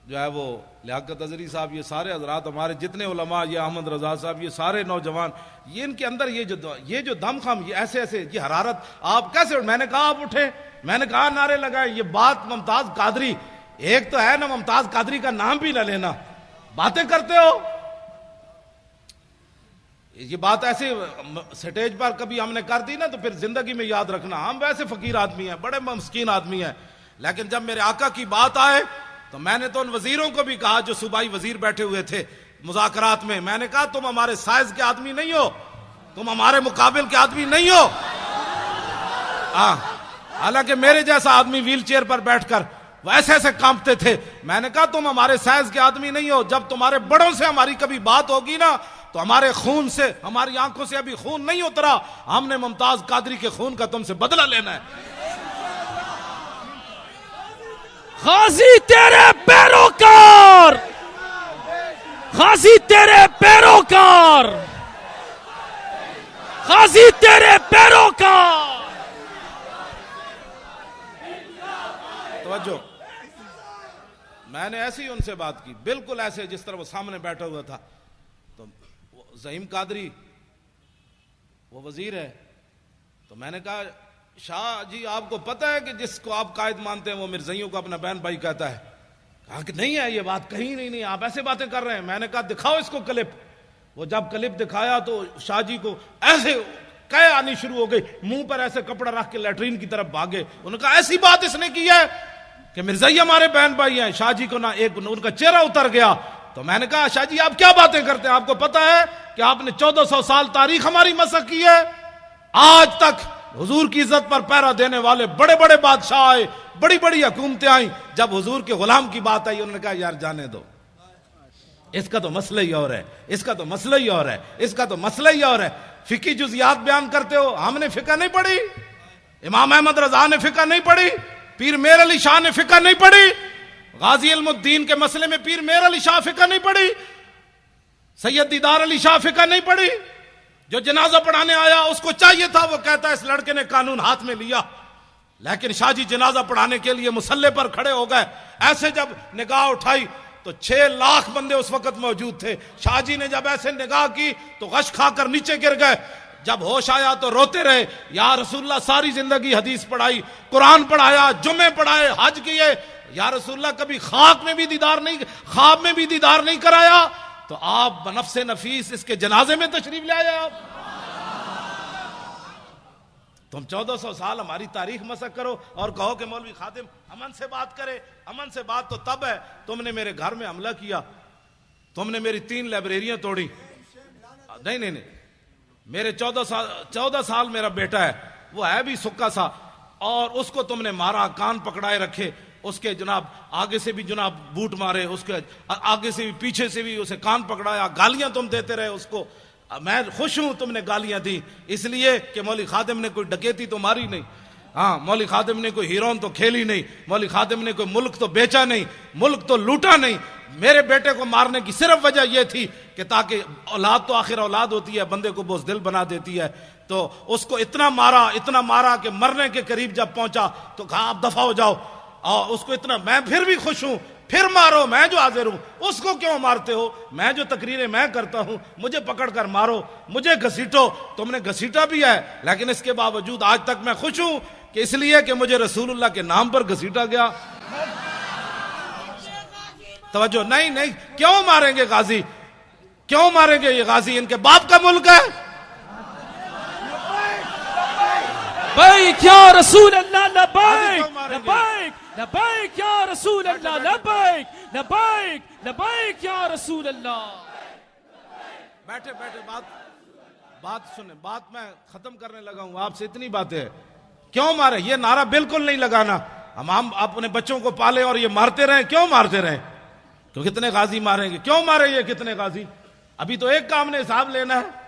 جو ہے وہ لیاقت اظہری صاحب, یہ سارے حضرات ہمارے جتنے علماء, یہ احمد رضا صاحب, یہ سارے نوجوان, یہ ان کے اندر یہ جو دم خم, یہ ایسے یہ حرارت, آپ کیسے؟ میں نے کہا آپ اٹھے, میں نے کہا نعرے لگائے. یہ بات ممتاز قادری, ایک تو ہے نا ممتاز قادری کا نام بھی نہ لینا, باتیں کرتے ہو. یہ بات ایسے سٹیج پر کبھی ہم نے کر دی نا تو پھر زندگی میں یاد رکھنا, ہم ویسے فقیر آدمی ہیں, بڑے مسکین آدمی ہیں, لیکن جب میرے آقا کی بات آئے تو میں نے تو ان وزیروں کو بھی کہا جو صوبائی وزیر بیٹھے ہوئے تھے مذاکرات میں, میں نے کہا تم ہمارے سائز کے آدمی نہیں ہو, تم ہمارے مقابل کے آدمی نہیں ہو. حالانکہ میرے جیسا آدمی ویل چیئر پر بیٹھ کر وہ ایسے ایسے کانپتے تھے. میں نے کہا تم ہمارے سائز کے آدمی نہیں ہو, جب تمہارے بڑوں سے ہماری کبھی بات ہوگی نا تو ہمارے خون سے, ہماری آنکھوں سے ابھی خون نہیں اترا, ہم نے ممتاز قادری کے خون کا تم سے بدلہ لینا ہے. غازی تیرے پیروکار, غازی تیرے پیروکار, غازی تیرے پیروکار. توجہ, میں نے ایسے ہی ان سے بات کی, بالکل ایسے جس طرح وہ سامنے بیٹھا ہوا تھا. تو زعیم قادری وہ وزیر ہے, تو میں نے کہا شاہ جی آپ کو پتہ ہے کہ جس کو آپ قائد مانتے ہیں وہ مرزائیوں کو اپنا بہن بھائی کہتا ہے؟ کہا کہ نہیں ہے یہ بات, کہیں نہیں, آپ ایسے باتیں کر رہے ہیں. میں نے کہا دکھاؤ اس کو کلپ. وہ جب کلپ دکھایا تو شاہ جی کو ایسے کہے آنی شروع ہو گئی, منہ پر ایسے کپڑا رکھ کے لیٹرین کی طرف بھاگے. انہوں نے کہا ایسی بات اس نے کی ہے کہ مرزائی ہمارے بہن بھائی ہیں. شاہ جی کو نہ ایک ان کا چہرہ اتر گیا. تو میں نے کہا شاہ جی آپ کیا باتیں کرتے ہیں, آپ کو پتہ ہے کہ آپ نے 1400 سال تاریخ ہماری مسخ کی ہے. آج تک حضور کی عزت پر پہرا دینے والے بڑے بڑے بادشاہ آئے, بڑی بڑی حکومتیں آئیں, جب حضور کے غلام کی بات آئی انہوں نے کہا یار جانے دو, اس کا تو مسئلہ ہی اور ہے, اس کا تو مسئلہ ہی اور ہے, اس کا تو مسئلہ ہی اور ہے. فقہی جزیات بیان کرتے ہو, ہم نے فقہ نہیں پڑھی, امام احمد رضا نے فقہ نہیں پڑھی, پیر میر علی شاہ نے فقہ نہیں پڑھی, غازی علم الدین کے مسئلے میں پیر میر علی شاہ فقہ نہیں پڑھی, سید دیدار علی شاہ فقہ نہیں پڑھی. جو جنازہ پڑھانے آیا اس کو چاہیے تھا, وہ کہتا ہے اس لڑکے نے قانون ہاتھ میں لیا, لیکن شاہ جی جنازہ پڑھانے کے لیے مصلی پر کھڑے ہو گئے. ایسے جب نگاہ اٹھائی تو 6 لاکھ بندے اس وقت موجود تھے. شاہ جی نے جب ایسے نگاہ کی تو غش کھا کر نیچے گر گئے. جب ہوش آیا تو روتے رہے, یا رسول اللہ ساری زندگی حدیث پڑھائی, قرآن پڑھایا, جمعے پڑھائے, حج کیے, یا رسول اللہ کبھی خاک میں بھی دیدار نہیں, خواب میں بھی دیدار نہیں کرایا, تو آپ بنفس نفیس اس کے جنازے میں تشریف لے آئے. آپ تم 1400 سال ہماری تاریخ مسخ کرو اور کہو کہ مولوی خادم امن سے بات کرے. امن سے بات تو تب ہے, تم نے میرے گھر میں حملہ کیا, تم نے میری 3 لائبریریاں توڑی. نہیں, میرے 14 سال میرا بیٹا ہے, وہ ہے بھی سکا سا, اور اس کو تم نے مارا, کان پکڑائے رکھے, اس کے جناب آگے سے بھی جناب بوٹ مارے, اس کے آگے سے بھی پیچھے سے بھی اسے کان پکڑایا, گالیاں تم دیتے رہے اس کو. میں خوش ہوں تم نے گالیاں دی, اس لیے کہ مولوی خادم نے کوئی ڈکیتی تو ماری نہیں, ہاں مولوی خادم نے کوئی ہیرون تو کھیلی نہیں, مولوی خادم نے کوئی ملک تو بیچا نہیں, ملک تو لوٹا نہیں. میرے بیٹے کو مارنے کی صرف وجہ یہ تھی کہ تاکہ اولاد تو آخر اولاد ہوتی ہے, بندے کو بزدل بنا دیتی ہے. تو اس کو اتنا مارا کہ مرنے کے قریب جب پہنچا تو کہا آپ دفع ہو جاؤ, اور اس کو اتنا, میں پھر بھی خوش ہوں, پھر مارو, میں جو حاضر ہوں. اس کو کیوں مارتے ہو, میں جو تقریریں میں کرتا ہوں, مجھے پکڑ کر مارو, مجھے گھسیٹو. تم نے گھسیٹا بھی ہے, لیکن اس کے باوجود آج تک میں خوش ہوں کہ اس لیے کہ مجھے رسول اللہ کے نام پر گھسیٹا گیا. توجہ, نہیں, کیوں ماریں گے غازی, کیوں ماریں گے یہ غازی, ان کے باپ کا ملک ہے. لبیک یا رسول اللہ, لبیک لبیک لبیک یا رسول اللہ, لبیک لبیک لبیک یا رسول اللہ. بیٹھے بات سنیں, بات میں ختم کرنے لگا ہوں, آپ سے اتنی باتیں ہیں. کیوں مارے, یہ نعرہ بالکل نہیں لگانا. ہم اپنے بچوں کو پالے اور یہ مارتے رہیں, کیوں مارتے رہیں, تو کتنے غازی ماریں گے, کیوں مارے یہ کتنے غازی. ابھی تو ایک کام نے حساب لینا ہے.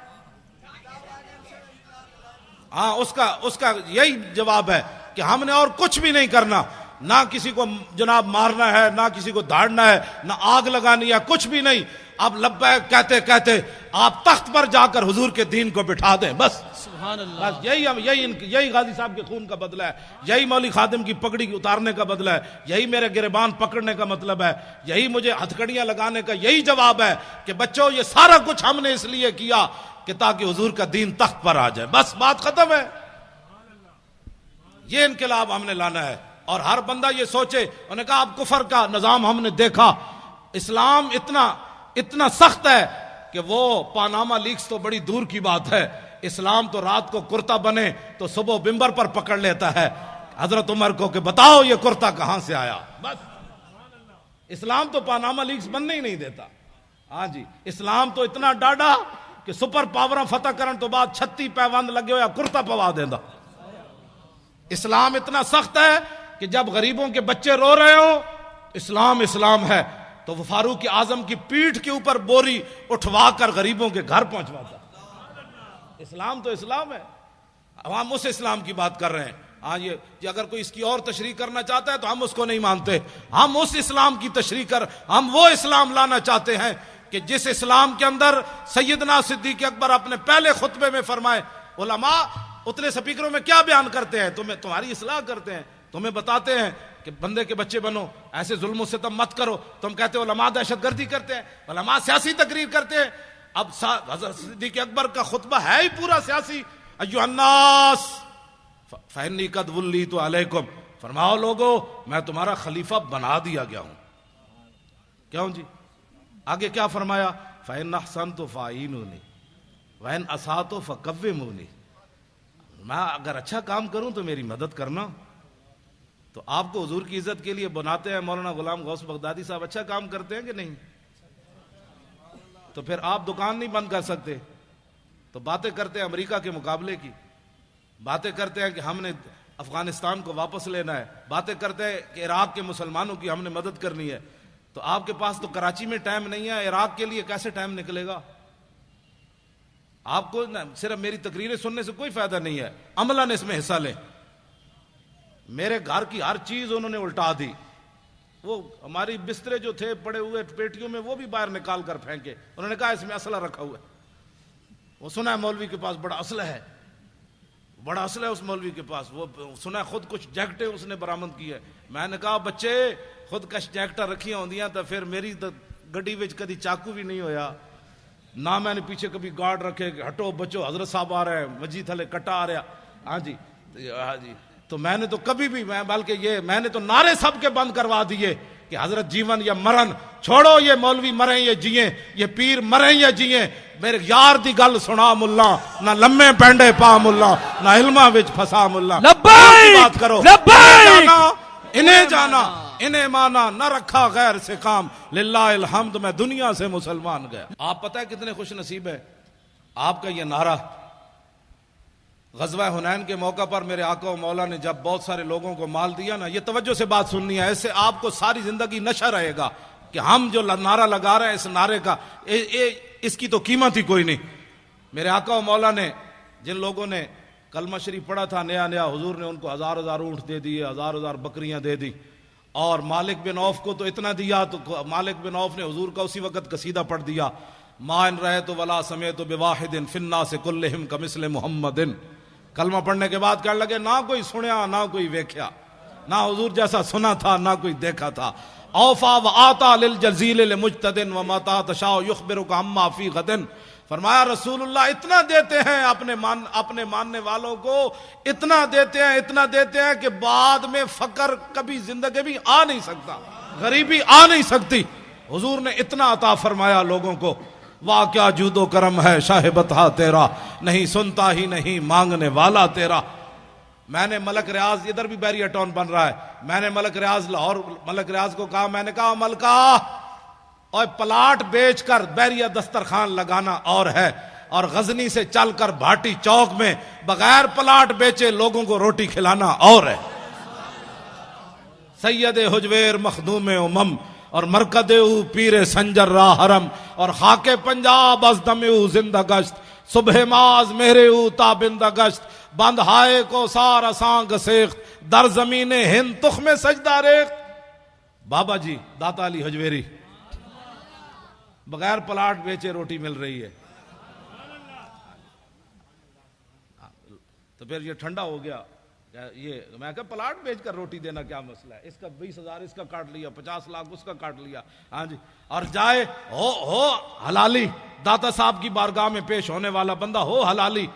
ہاں, اس کا یہی جواب ہے کہ ہم نے اور کچھ بھی نہیں کرنا, نہ کسی کو جناب مارنا ہے, نہ کسی کو دھاڑنا ہے, نہ آگ لگانی ہے, کچھ بھی نہیں. اب لبیک کہتے کہتے آپ تخت پر جا کر حضور کے دین کو بٹھا دیں, بس. سبحان اللہ. بس یہی غازی صاحب کے خون کا بدلہ ہے, یہی مولوی خادم کی پگڑی اتارنے کا بدلہ ہے, یہی میرے گریبان پکڑنے کا مطلب ہے, یہی مجھے ہتھکڑیاں لگانے کا یہی جواب ہے کہ بچوں یہ سارا کچھ ہم نے اس لیے کیا کہ تاکہ حضور کا دین تخت پر آ جائے, بس بات ختم ہے. یہ انقلاب ہم نے لانا ہے. اور ہر بندہ یہ سوچے, انہوں نے کہا اب کفر کا نظام ہم نے دیکھا, اسلام اتنا سخت ہے کہ وہ پاناما لیکس تو بڑی دور کی بات ہے. اسلام تو رات کو کرتا بنے تو صبح ممبر پر پکڑ لیتا ہے حضرت عمر کو کہ بتاؤ یہ کرتا کہاں سے آیا. بس اسلام تو پاناما لیکس بننے ہی نہیں دیتا. ہاں جی, اسلام تو اتنا ڈاڈا کہ سپر پاور فتح کرن تو بعد 36 پیوند لگے ہویا کرتا پوا دیندا. اسلام اتنا سخت ہے کہ جب غریبوں کے بچے رو رہے ہو اسلام اسلام ہے، تو وہ فاروق اعظم کی پیٹھ کے اوپر بوری اٹھوا کر غریبوں کے گھر پہنچواتا۔ اسلام تو اسلام ہے، ہم اس اسلام کی بات کر رہے ہیں۔ ہاں یہ اگر کوئی اس کی اور تشریح کرنا چاہتا ہے تو ہم اس کو نہیں مانتے، ہم اس اسلام کی تشریح ہم وہ اسلام لانا چاہتے ہیں کہ جس اسلام کے اندر سیدنا صدیق اکبر اپنے پہلے خطبے میں فرمائے، علماء اتنے سپیکروں میں کیا بیان کرتے ہیں، تمہاری اصلاح کرتے ہیں، تمہیں بتاتے ہیں کہ بندے کے بچے بنو، ایسے ظلم و ستم مت کرو، تم کہتے ہو علماء دہشت گردی کرتے ہیں، علماء سیاسی تقریر کرتے ہیں۔ اب حضرت صدیق اکبر کا خطبہ ہے ہی پورا سیاسی، ایھا الناس فإنی قد ولیت علیکم، فرماؤ لوگو میں تمہارا خلیفہ بنا دیا گیا ہوں۔ کیوں جی؟ آگے کیا فرمایا؟ فإن أحسنت فأعینونی وإن أسأت فقومونی، میں اگر اچھا کام کروں تو میری مدد کرنا۔ تو آپ کو حضور کی عزت کے لیے بناتے ہیں مولانا غلام غوث بغدادی صاحب، اچھا کام کرتے ہیں کہ نہیں؟ تو پھر آپ دکان نہیں بند کر سکتے، تو باتیں کرتے ہیں امریکہ کے مقابلے کی، باتیں کرتے ہیں کہ ہم نے افغانستان کو واپس لینا ہے، باتیں کرتے ہیں کہ عراق کے مسلمانوں کی ہم نے مدد کرنی ہے، تو آپ کے پاس تو کراچی میں ٹائم نہیں ہے، عراق کے لیے کیسے ٹائم نکلے گا؟ آپ کو صرف میری تقریریں سننے سے کوئی فائدہ نہیں ہے، عملاً اس میں حصہ لیں۔ میرے گھر کی ہر چیز انہوں نے الٹا دی، وہ ہماری بسترے جو تھے پڑے ہوئے پیٹیوں میں وہ بھی باہر نکال کر پھینکے، انہوں نے کہا اس میں اسلحہ رکھا ہوا ہے۔ وہ سنا ہے مولوی کے پاس بڑا اسلحہ ہے، بڑا اسلحہ ہے اس مولوی کے پاس، وہ سنا ہے خود کچھ جیکٹیں اس نے برآمد کی ہے۔ میں نے کہا بچے خود کش جیکٹاں رکھیاں ہوندیاں تو پھر میری گڈی وچ کدی چاقو بھی نہیں ہویا، نہ میں نے پیچھے کبھی گارڈ رکھے کہ ہٹو بچو حضرت صاحب آ رہے ہیں، مجھے تھلے کٹا آ رہا۔ ہاں جی تو میں نے تو کبھی بھی بلکہ میں نے تو نعرے سب کے بند کروا دیے کہ حضرت جیون یا مرن، چھوڑو یہ مولوی مریں یا جیئیں، یہ پیر مریں یا جیئیں، میرے یار دی گل سنا ملا، نہ لمے پینڈے پا ملا، نہ علماں وچ پھسا ملا۔ لبیک بات کرو، لبیک، انہیں جانا انہیں مانا، نہ رکھا غیر سے کام، للہ الحمد میں دنیا سے مسلمان گیا۔ آپ پتہ ہے کتنے خوش نصیب ہے، آپ کا یہ نعرہ غزوہ حنین کے موقع پر میرے آقا و مولا نے جب بہت سارے لوگوں کو مال دیا نا، یہ توجہ سے بات سننی ہے، ایسے آپ کو ساری زندگی نشہ رہے گا کہ ہم جو نعرہ لگا رہے ہیں اس نعرے کا اس کی تو قیمت ہی کوئی نہیں۔ میرے آقا و مولا نے جن لوگوں نے کلمہ شریف پڑھا تھا نیا حضور نے ان کو ہزار اونٹ دے دیے، ہزار بکریاں دے دی، اور مالک بن عوف کو تو اتنا دیا، تو مالک بن عوف نے حضور کا اسی وقت قصیدہ پڑھ دیا، ما ان رأیت ولا سمعت بواحد فی الناس کلہم کمثل محمد۔ کلمہ پڑھنے کے بعد کہنے لگے نہ کوئی سنیا نہ کوئی ویکھیا، نہ حضور جیسا سنا تھا نہ کوئی دیکھا تھا۔ اوفا و آتا للجزیل لمجتد ومتا تشاء یخبرک عما فی غد، فرمایا رسول اللہ اتنا دیتے ہیں اپنے ماننے والوں کو، اتنا دیتے ہیں کہ بعد میں فقر کبھی زندگی بھی آ نہیں سکتا، غریبی آ نہیں سکتی۔ حضور نے اتنا عطا فرمایا لوگوں کو۔ واہ کیا جود و کرم ہے شاہ بطحا تیرا، نہیں سنتا ہی نہیں مانگنے والا تیرا۔ میں نے ملک ریاض، ادھر بھی بیریا ٹاؤن بن رہا ہے، میں نے ملک ریاض لاہور ملک ریاض کو کہا، میں نے کہا ملکہ اور پلاٹ بیچ کر بیریا دسترخوان لگانا اور ہے، اور غزنی سے چل کر بھاٹی چوک میں بغیر پلاٹ بیچے لوگوں کو روٹی کھلانا اور ہے۔ سید حجویر مخدوم امم اور مرکد او پیر سنجر راہ حرم اور خاک پنجاب از دم او زندہ گشت، صبح ماز میرے او تابندہ گشت، بند ہائے کو سار اساں گسیخت، در زمین ہند تخم سجدہ ریخت۔ بابا جی داتا علی حجویری بغیر پلاٹ بیچے روٹی مل رہی ہے۔ تو پھر یہ ٹھنڈا ہو گیا، یہ میں کہا پلاٹ بیچ کر روٹی دینا کیا مسئلہ ہے، اس کا 20,000 اس کا کاٹ لیا، 50 لاکھ اس کا کاٹ لیا۔ ہاں جی، اور جائے ہو حلالی، داتا صاحب کی بارگاہ میں پیش ہونے والا بندہ ہو حلالی،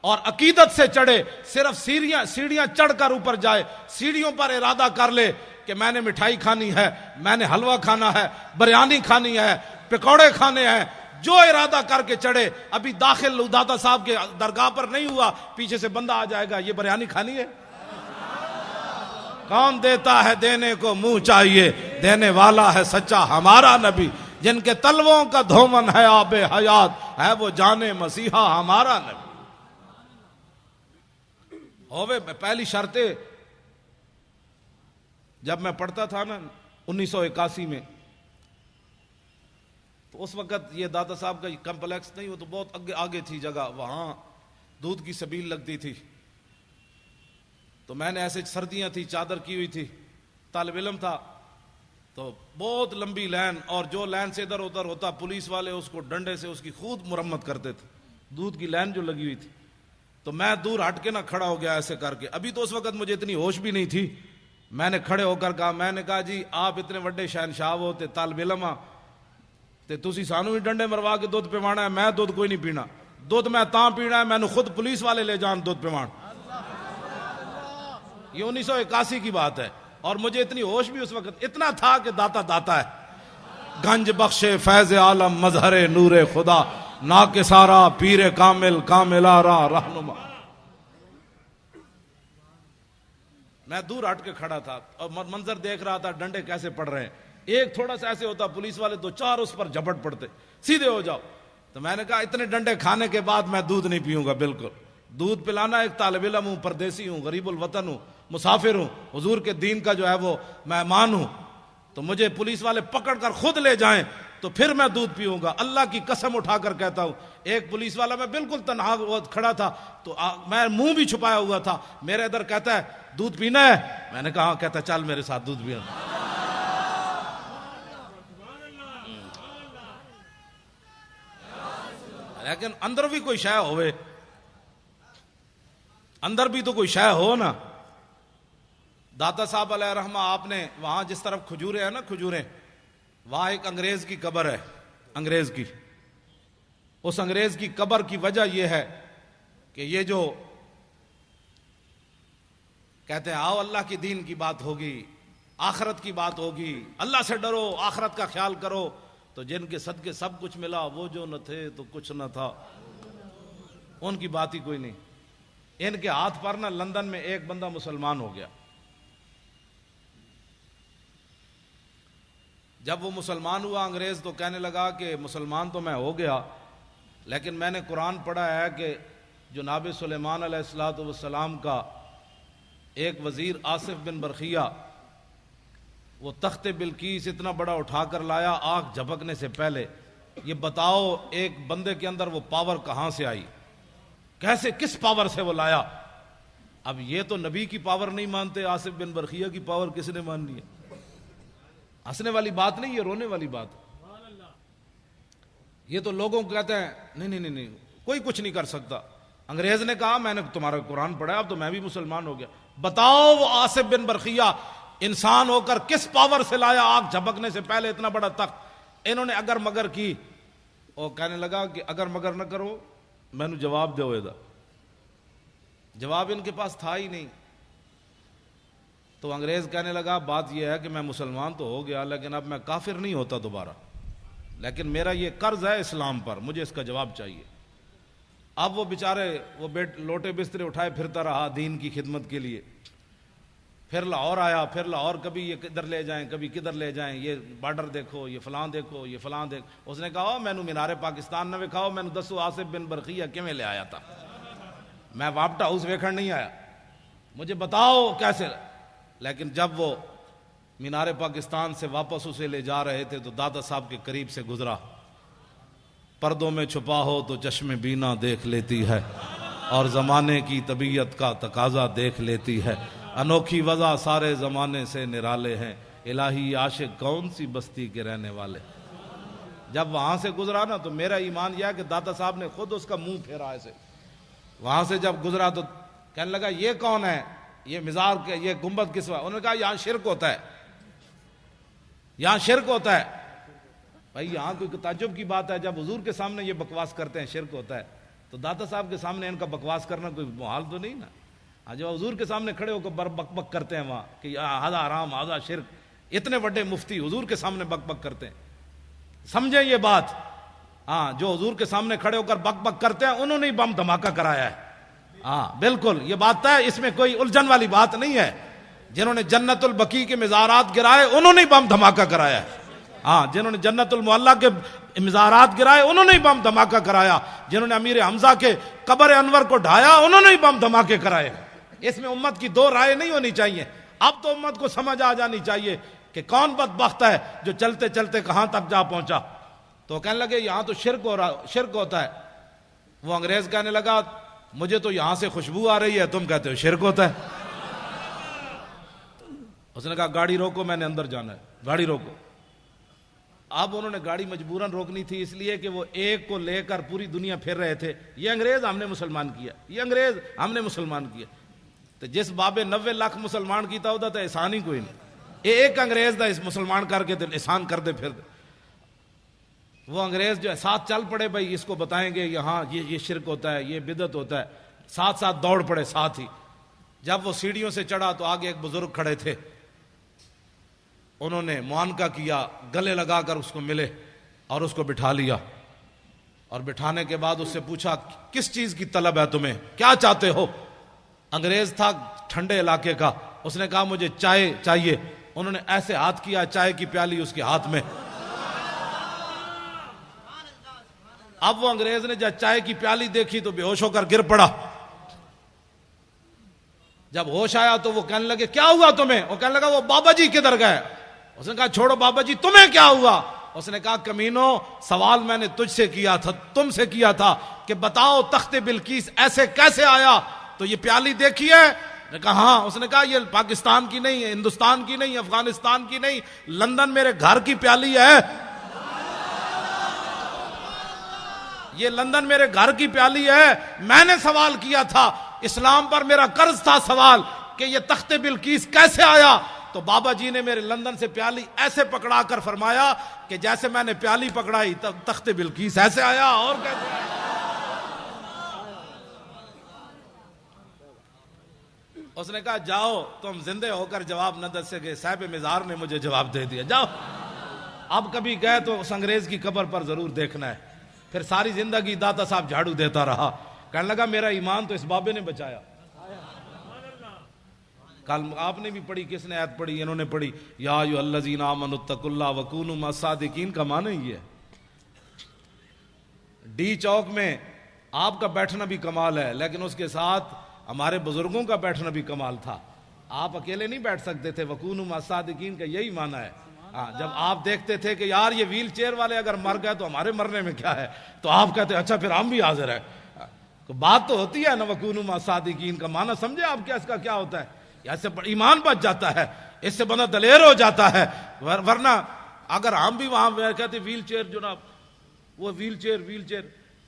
اور عقیدت سے چڑھے، صرف سیڑھیاں چڑھ کر اوپر جائے، سیڑھیوں پر ارادہ کر لے کہ میں نے مٹھائی کھانی ہے، میں نے حلوہ کھانا ہے، بریانی کھانی ہے، پکوڑے کھانے ہیں، جو ارادہ کر کے چڑھے، ابھی داخل داتا صاحب کے درگاہ پر نہیں ہوا، پیچھے سے بندہ آ جائے گا، یہ بریانی کھانی ہے؟ کون دیتا ہے دینے کو منہ چاہیے، دینے والا ہے سچا ہمارا نبی، جن کے تلووں کا دھومن ہے آب حیات، ہے وہ جانے مسیحا ہمارا نبی۔ ہوئے پہلی شرط جب میں پڑھتا تھا نا 1981 میں، تو اس وقت یہ داتا صاحب کا کمپلیکس نہیں، وہ تو بہت آگے تھی جگہ، وہاں دودھ کی سبیل لگتی تھی. تو میں نے ایسے سردیاں تھی، چادر کی ہوئی تھی، طالب علم تھا، تو بہت لمبی لائن، اور جو لائن سے ادھر ادھر ہوتا پولیس والے اس کو ڈنڈے سے اس کی خود مرمت کرتے تھے، دودھ کی لائن جو لگی ہوئی تھی. تو میں دور ہٹ کے نہ کھڑا ہو گیا ایسے کر کے. ابھی تو اس وقت مجھے اتنی ہوش بھی نہیں تھی. میں نے کھڑے ہو کر کہا، میں نے کہا جی آپ اتنے بڑے شہنشاہ ہوتے طالب علم تے تسی سانو بھی ڈنڈے مروا کے دودھ پیوانا ہے. میں دودھ کوئی نہیں پینا، دودھ میں تاں پینا ہے میں نے خود پولیس والے لے جان دودھ پیوان. یہ 1981 کی بات ہے، اور مجھے اتنی ہوش بھی اس وقت اتنا تھا کہ داتا داتا ہے. گنج بخشے فیض عالم مظہر نور خدا، نا کے سارا پیر کامل کامل آرا رہنما. میں دور ہٹ کے کھڑا تھا اور منظر دیکھ رہا تھا ڈنڈے کیسے پڑ رہے ہیں. ایک تھوڑا سا ایسے ہوتا پولیس والے دو چار اس پر جھپٹ پڑتے، سیدھے ہو جاؤ. تو میں نے کہا اتنے ڈنڈے کھانے کے بعد میں دودھ نہیں پیوں گا. بالکل دودھ پلانا، ایک طالب علم ہوں، پردیسی ہوں، غریب الوطن ہوں، مسافر ہوں، حضور کے دین کا جو ہے وہ مہمان ہوں. تو مجھے پولیس والے پکڑ کر خود لے جائیں تو پھر میں دودھ پیوں گا. اللہ کی قسم اٹھا کر کہتا ہوں، ایک پولیس والا، میں بالکل تنہا کھڑا تھا تو میں منہ بھی چھپایا ہوا تھا، میرے ادھر کہتا ہے دودھ پینا ہے. میں نے کہا ہاں. کہتا چل میرے ساتھ دودھ پینا. لیکن اندر بھی کوئی شے ہوئے، اندر بھی تو کوئی شے ہو نا. داتا صاحب علیہ رحمہ آپ نے وہاں جس طرف کھجورے ہیں نا، کھجوریں، وہاں ایک انگریز کی قبر ہے، انگریز کی. اس انگریز کی قبر کی وجہ یہ ہے کہ یہ جو کہتے ہیں آؤ اللہ کی دین کی بات ہوگی، آخرت کی بات ہوگی، اللہ سے ڈرو، آخرت کا خیال کرو، تو جن کے صدقے سب کچھ ملا، وہ جو نہ تھے تو کچھ نہ تھا، ان کی بات ہی کوئی نہیں. ان کے ہاتھ پر نا لندن میں ایک بندہ مسلمان ہو گیا. جب وہ مسلمان ہوا انگریز تو کہنے لگا کہ مسلمان تو میں ہو گیا، لیکن میں نے قرآن پڑھا ہے کہ جناب سلیمان علیہ السلام کا ایک وزیر آصف بن برخیہ وہ تخت بلقیس اتنا بڑا اٹھا کر لایا آنکھ جھپکنے سے پہلے. یہ بتاؤ ایک بندے کے اندر وہ پاور کہاں سے آئی، کیسے، کس پاور سے وہ لایا؟ اب یہ تو نبی کی پاور نہیں مانتے، آصف بن برخیہ کی پاور کس نے ماننی ہے؟ ہنسنے والی بات نہیں، یہ رونے والی بات. یہ تو لوگوں کو کہتے ہیں نہیں کوئی کچھ نہیں کر سکتا. انگریز نے کہا میں نے تمہارا قرآن پڑھا اب تو میں بھی مسلمان ہو گیا. بتاؤ وہ آصف بن برخیہ انسان ہو کر کس پاور سے لایا آنکھ جھپکنے سے پہلے اتنا بڑا تخت؟ انہوں نے اگر مگر کی. اور کہنے لگا کہ اگر مگر نہ کرو میں نے جواب دو. جواب ان کے پاس تھا ہی نہیں. تو انگریز کہنے لگا بات یہ ہے کہ میں مسلمان تو ہو گیا لیکن اب میں کافر نہیں ہوتا دوبارہ، لیکن میرا یہ قرض ہے اسلام پر، مجھے اس کا جواب چاہیے. اب وہ بیچارے وہ لوٹے بسترے اٹھائے پھرتا رہا دین کی خدمت کے لیے. پھر لاہور آیا، پھر لاہور کبھی یہ کدھر لے جائیں کبھی کدھر لے جائیں، یہ بارڈر دیکھو، یہ فلاں دیکھو، یہ فلاں دیکھو. اس نے کہا میں نے مینار پاکستان نہ وکھاؤ، میں نے دسو آصف بن برخیہ کیویں لے آیا تھا، میں واپٹ ہاؤس ویکھن نہیں آیا، مجھے بتاؤ کیسے. لیکن جب وہ مینار پاکستان سے واپس اسے لے جا رہے تھے تو دادا صاحب کے قریب سے گزرا. پردوں میں چھپا ہو تو چشم بینا دیکھ لیتی ہے، اور زمانے کی طبیعت کا تقاضا دیکھ لیتی ہے. انوکھی وضع سارے زمانے سے نرالے ہیں، الہی عاشق کون سی بستی کے رہنے والے. جب وہاں سے گزرا نا تو میرا ایمان یہ ہے کہ دادا صاحب نے خود اس کا منہ پھیرا ایسے. وہاں سے جب گزرا تو کہنے لگا یہ کون ہے، یہ مزار کے یہ گنبد کس وقت؟ انہوں نے کہا یہاں شرک ہوتا ہے، یہاں شرک ہوتا ہے. بھائی یہاں کوئی تعجب کی بات ہے، جب حضور کے سامنے یہ بکواس کرتے ہیں شرک ہوتا ہے تو داتا صاحب کے سامنے ان کا بکواس کرنا کوئی محال تو نہیں نا. جب حضور کے سامنے کھڑے ہو کر بک بک کرتے ہیں وہاں کہ ہذا حرام ہذا شرک، اتنے بڑے مفتی حضور کے سامنے بک بک کرتے ہیں. سمجھیں یہ بات. ہاں جو حضور کے سامنے کھڑے ہو کر بک بک کرتے ہیں انہوں نے بم دھماکہ کرایا ہے. ہاں بالکل یہ بات ہے، اس میں کوئی الجھن والی بات نہیں ہے. جنہوں نے جنت البقیع کے مزارات گرائے انہوں نے بم دھماکہ کرایا ہے. ہاں جنہوں نے جنت المعلیٰ کے مزارات گرائے انہوں نے بم دھماکہ کرایا. جنہوں نے امیر حمزہ کے قبر انور کو ڈھایا انہوں نے بم دھماکے کرائے. اس میں امت کی دو رائے نہیں ہونی چاہیے. اب تو امت کو سمجھ آ جانی چاہیے کہ کون بدبخت ہے جو چلتے چلتے کہاں تک جا پہنچا. تو کہنے لگے یہاں تو شرک ہوتا ہے. وہ انگریز کہنے لگا مجھے تو یہاں سے خوشبو آ رہی ہے، تم کہتے ہو شرک ہوتا ہے. اس نے کہا گاڑی روکو، میں نے اندر جانا ہے، گاڑی روکو. اب انہوں نے گاڑی مجبوراً روکنی تھی، اس لیے کہ وہ ایک کو لے کر پوری دنیا پھر رہے تھے. یہ انگریز ہم نے مسلمان کیا، یہ انگریز ہم نے مسلمان کیا. تو جس بابے 90 لاکھ مسلمان کیتا ہوتا تو احسان ہی کوئی نہیں. ایک انگریز دا اس مسلمان کر کے احسان کر دے پھر دے. وہ انگریز جو ہے ساتھ چل پڑے، بھائی اس کو بتائیں گے یہاں یہ شرک ہوتا ہے، یہ بدعت ہوتا ہے. ساتھ ساتھ دوڑ پڑے ساتھ ہی. جب وہ سیڑھیوں سے چڑھا تو آگے ایک بزرگ کھڑے تھے. انہوں نے معانقہ کیا، گلے لگا کر اس کو ملے اور اس کو بٹھا لیا. اور بٹھانے کے بعد اس سے پوچھا کس چیز کی طلب ہے تمہیں، کیا چاہتے ہو؟ انگریز تھا ٹھنڈے علاقے کا. اس نے کہا مجھے چائے چاہیے. انہوں نے ایسے ہاتھ کیا، چائے کی پیالی اس کے ہاتھ میں. اب وہ انگریز نے جب چائے کی پیالی دیکھی تو بے ہوش ہو کر گر پڑا. جب ہوش آیا تو وہ کہنے لگے کیا ہوا تمہیں؟ وہ کہنے لگا وہ بابا جی کدھر گئے؟ اس نے کہا چھوڑو بابا جی، تمہیں کیا ہوا؟ اس نے کہا کمینو، سوال میں نے تجھ سے کیا تھا، تم سے کیا تھا کہ بتاؤ تخت بلقیس ایسے کیسے آیا؟ تو یہ پیالی دیکھی ہے؟ نے کہا ہاں. اس نے کہا یہ پاکستان کی نہیں ہے، ہندوستان کی نہیں، افغانستان کی نہیں، لندن میرے گھر کی پیالی ہے. یہ لندن میرے گھر کی پیالی ہے. میں نے سوال کیا تھا، اسلام پر میرا قرض تھا سوال کہ یہ تخت بلقیس کیسے آیا؟ تو بابا جی نے میرے لندن سے پیالی ایسے پکڑا کر فرمایا کہ جیسے میں نے پیالی پکڑائی تخت بلقیس ایسے آیا. اور کیسے آیا؟ اس نے کہا جاؤ، تم زندے ہو کر جواب نہ دے سکے، صاحب مزار نے مجھے جواب دے دیا، جاؤ. اب کبھی گئے تو اس انگریز کی قبر پر ضرور دیکھنا ہے. پھر ساری زندگی داتا صاحب جھاڑو دیتا رہا. کہنے لگا میرا ایمان تو اس بابے نے بچایا. کل آپ نے بھی پڑھی، کس نے آیت پڑھی؟ انہوں نے پڑھی یا ایھا الذین آمنوا اتقوا اللہ وکونوا مع الصادقین. کا معنی یہ ہے ڈی چوک میں آپ کا بیٹھنا بھی کمال ہے، لیکن اس کے ساتھ ہمارے بزرگوں کا بیٹھنا بھی کمال تھا. آپ اکیلے نہیں بیٹھ سکتے تھے. وکونوا مع الصادقین کا یہی معنی ہے. جب آپ دیکھتے تھے کہ یار یہ ویل چیئر والے اگر مر گئے تو ہمارے مرنے میں کیا ہے، تو آپ کہتے اچھا پھر ہم بھی حاضر ہیں. بات تو ہوتی ہے نا وکونوا مع الصادقین کا معنی سمجھے آپ کیا اس کا کیا ہوتا ہے؟ اس سے ایمان بچ جاتا ہے، اس سے بندہ دلیر ہو جاتا ہے. ورنہ اگر ہم بھی وہاں کہتے ویل چیئر جناب، وہ ویل چیئر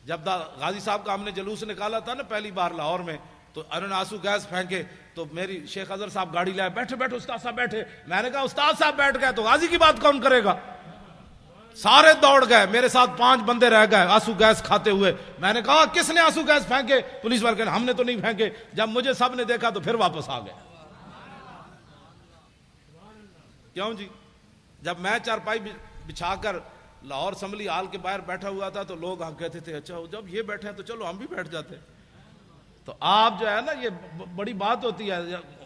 جب غازی صاحب کا ہم نے جلوس نکالا تھا نا پہلی بار لاہور میں، تو انہوں نے آنسو گیس پھینکے تو میری شیخ اظہر صاحب گاڑی لائے، بیٹھے بیٹھے استاد صاحب بیٹھے. میں نے کہا استاد صاحب بیٹھ گئے تو غازی کی بات کون کرے گا؟ سارے دوڑ گئے، میرے ساتھ 5 بندے رہ گئے آنسو گیس کھاتے ہوئے. میں نے کہا کس نے آنسو گیس پھینکے؟ پولیس والے کہنے ہم نے تو نہیں پھینکے. جب مجھے سب نے دیکھا تو پھر واپس آ گئے. کیوں جی؟ جب میں چارپائی بچھا کر لاہور اسمبلی ہال کے باہر بیٹھا ہوا تھا تو لوگ ہم کہتے تھے اچھا جب یہ بیٹھے ہیں تو چلو ہم بھی بیٹھ جاتے. تو آپ جو ہے نا یہ بڑی بات ہوتی ہے،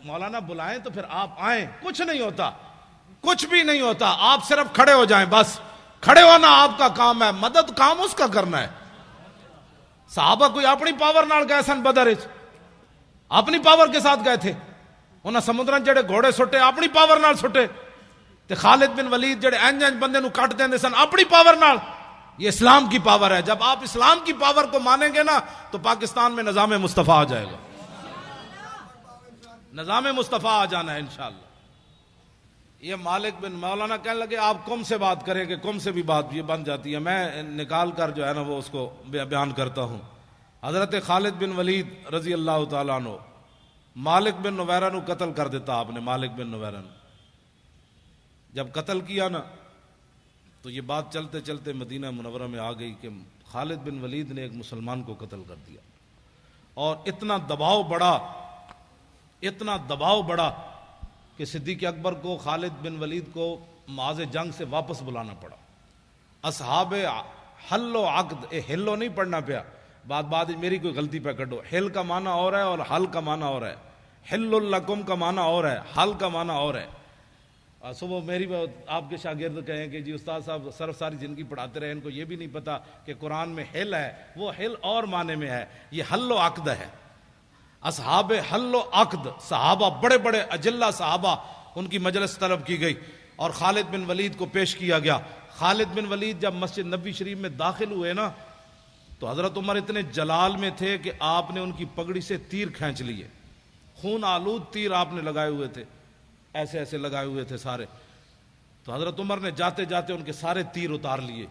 مولانا بلائیں تو پھر آپ آئیں. کچھ نہیں ہوتا، کچھ بھی نہیں ہوتا. آپ صرف کھڑے ہو جائیں، بس کھڑے ہونا آپ کا کام ہے، مدد کام اس کا کرنا ہے. صحابہ کوئی اپنی پاور نال گئے سن بدر وچ، اپنی پاور کے ساتھ گئے تھے. انہاں سمندراں جڑے گھوڑے سٹے اپنی پاور نال سٹے. تے خالد بن ولید جڑے انج بندے نو کٹ دیندے سن اپنی پاور نال. یہ اسلام کی پاور ہے. جب آپ اسلام کی پاور کو مانیں گے نا تو پاکستان میں نظام مصطفیٰ آ جائے گا. نظام مصطفیٰ آ جانا ہے انشاءاللہ. یہ مالک بن مولانا کہنے لگے آپ کم سے بات کریں کہ کم سے بھی بات یہ بن جاتی ہے. میں نکال کر جو ہے نا وہ اس کو بیان کرتا ہوں. حضرت خالد بن ولید رضی اللہ تعالیٰ عنہ مالک بن نویرہ نو قتل کر دیتا آپ نے. مالک بن نویرہ نو جب قتل کیا نا تو یہ بات چلتے چلتے مدینہ منورہ میں آ گئی کہ خالد بن ولید نے ایک مسلمان کو قتل کر دیا. اور اتنا دباؤ بڑا کہ صدیق اکبر کو خالد بن ولید کو معاذ جنگ سے واپس بلانا پڑا. اصحاب حل و عقد، ہلو نہیں پڑھنا پیا. بات میری کوئی غلطی پہ کٹو. حل کا معنی اور ہے اور حل کا معنی اور ہے. حل لکم کا معنی اور ہے، حل کا معنی اور ہے. صبح میری آپ کے شاگرد کہیں کہ جی استاد صاحب صرف ساری زندگی پڑھاتے رہے، ان کو یہ بھی نہیں پتا کہ قرآن میں حل ہے. وہ حل اور معنی میں ہے، یہ حل و عقد ہے. اصحاب حل و عقد صحابہ، بڑے بڑے اجلہ صحابہ، ان کی مجلس طلب کی گئی اور خالد بن ولید کو پیش کیا گیا۔ خالد بن ولید جب مسجد نبوی شریف میں داخل ہوئے نا تو حضرت عمر اتنے جلال میں تھے کہ آپ نے ان کی پگڑی سے تیر کھینچ لیے، خون آلود تیر آپ نے لگائے ہوئے تھے، ایسے ایسے لگائے ہوئے تھے سارے۔ تو حضرت عمر نے جاتے جاتے ان کے سارے تیر اتار لیے۔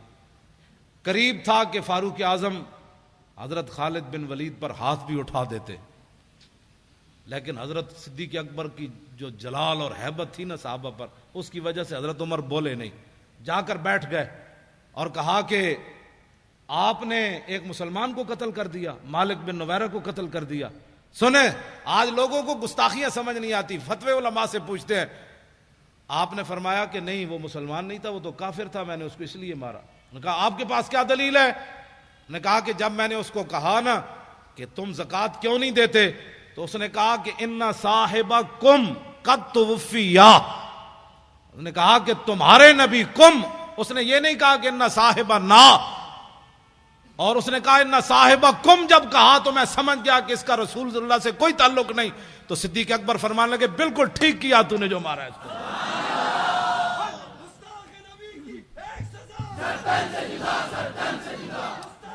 قریب تھا کہ فاروق اعظم حضرت خالد بن ولید پر ہاتھ بھی اٹھا دیتے، لیکن حضرت صدیق اکبر کی جو جلال اور ہیبت تھی نا صحابہ پر، اس کی وجہ سے حضرت عمر بولے نہیں، جا کر بیٹھ گئے اور کہا کہ آپ نے ایک مسلمان کو قتل کر دیا، مالک بن نویرہ کو قتل کر دیا۔ سنیں، آج لوگوں کو گستاخیاں سمجھ نہیں آتی، فتوے علماء سے پوچھتے ہیں۔ آپ نے فرمایا کہ نہیں، وہ مسلمان نہیں تھا، وہ تو کافر تھا، میں نے اس کو اس لیے مارا۔ نے کہا آپ کے پاس کیا دلیل ہے؟ نے کہا کہ جب میں نے اس کو کہا نا کہ تم زکوٰۃ کیوں نہیں دیتے، تو اس نے کہا کہ ان صاحبکم قد توفیا، اس نے کہا کہ تمہارے نبی کم، اس نے یہ نہیں کہا کہ ان صاحبنا، اور اس نے کہا ان صاحبکم جب کہا تو میں سمجھ گیا کہ اس کا رسول صلی اللہ سے کوئی تعلق نہیں۔ تو صدیق اکبر فرمانے لگے بالکل ٹھیک کیا تو نے جو مارا ہے اس کو۔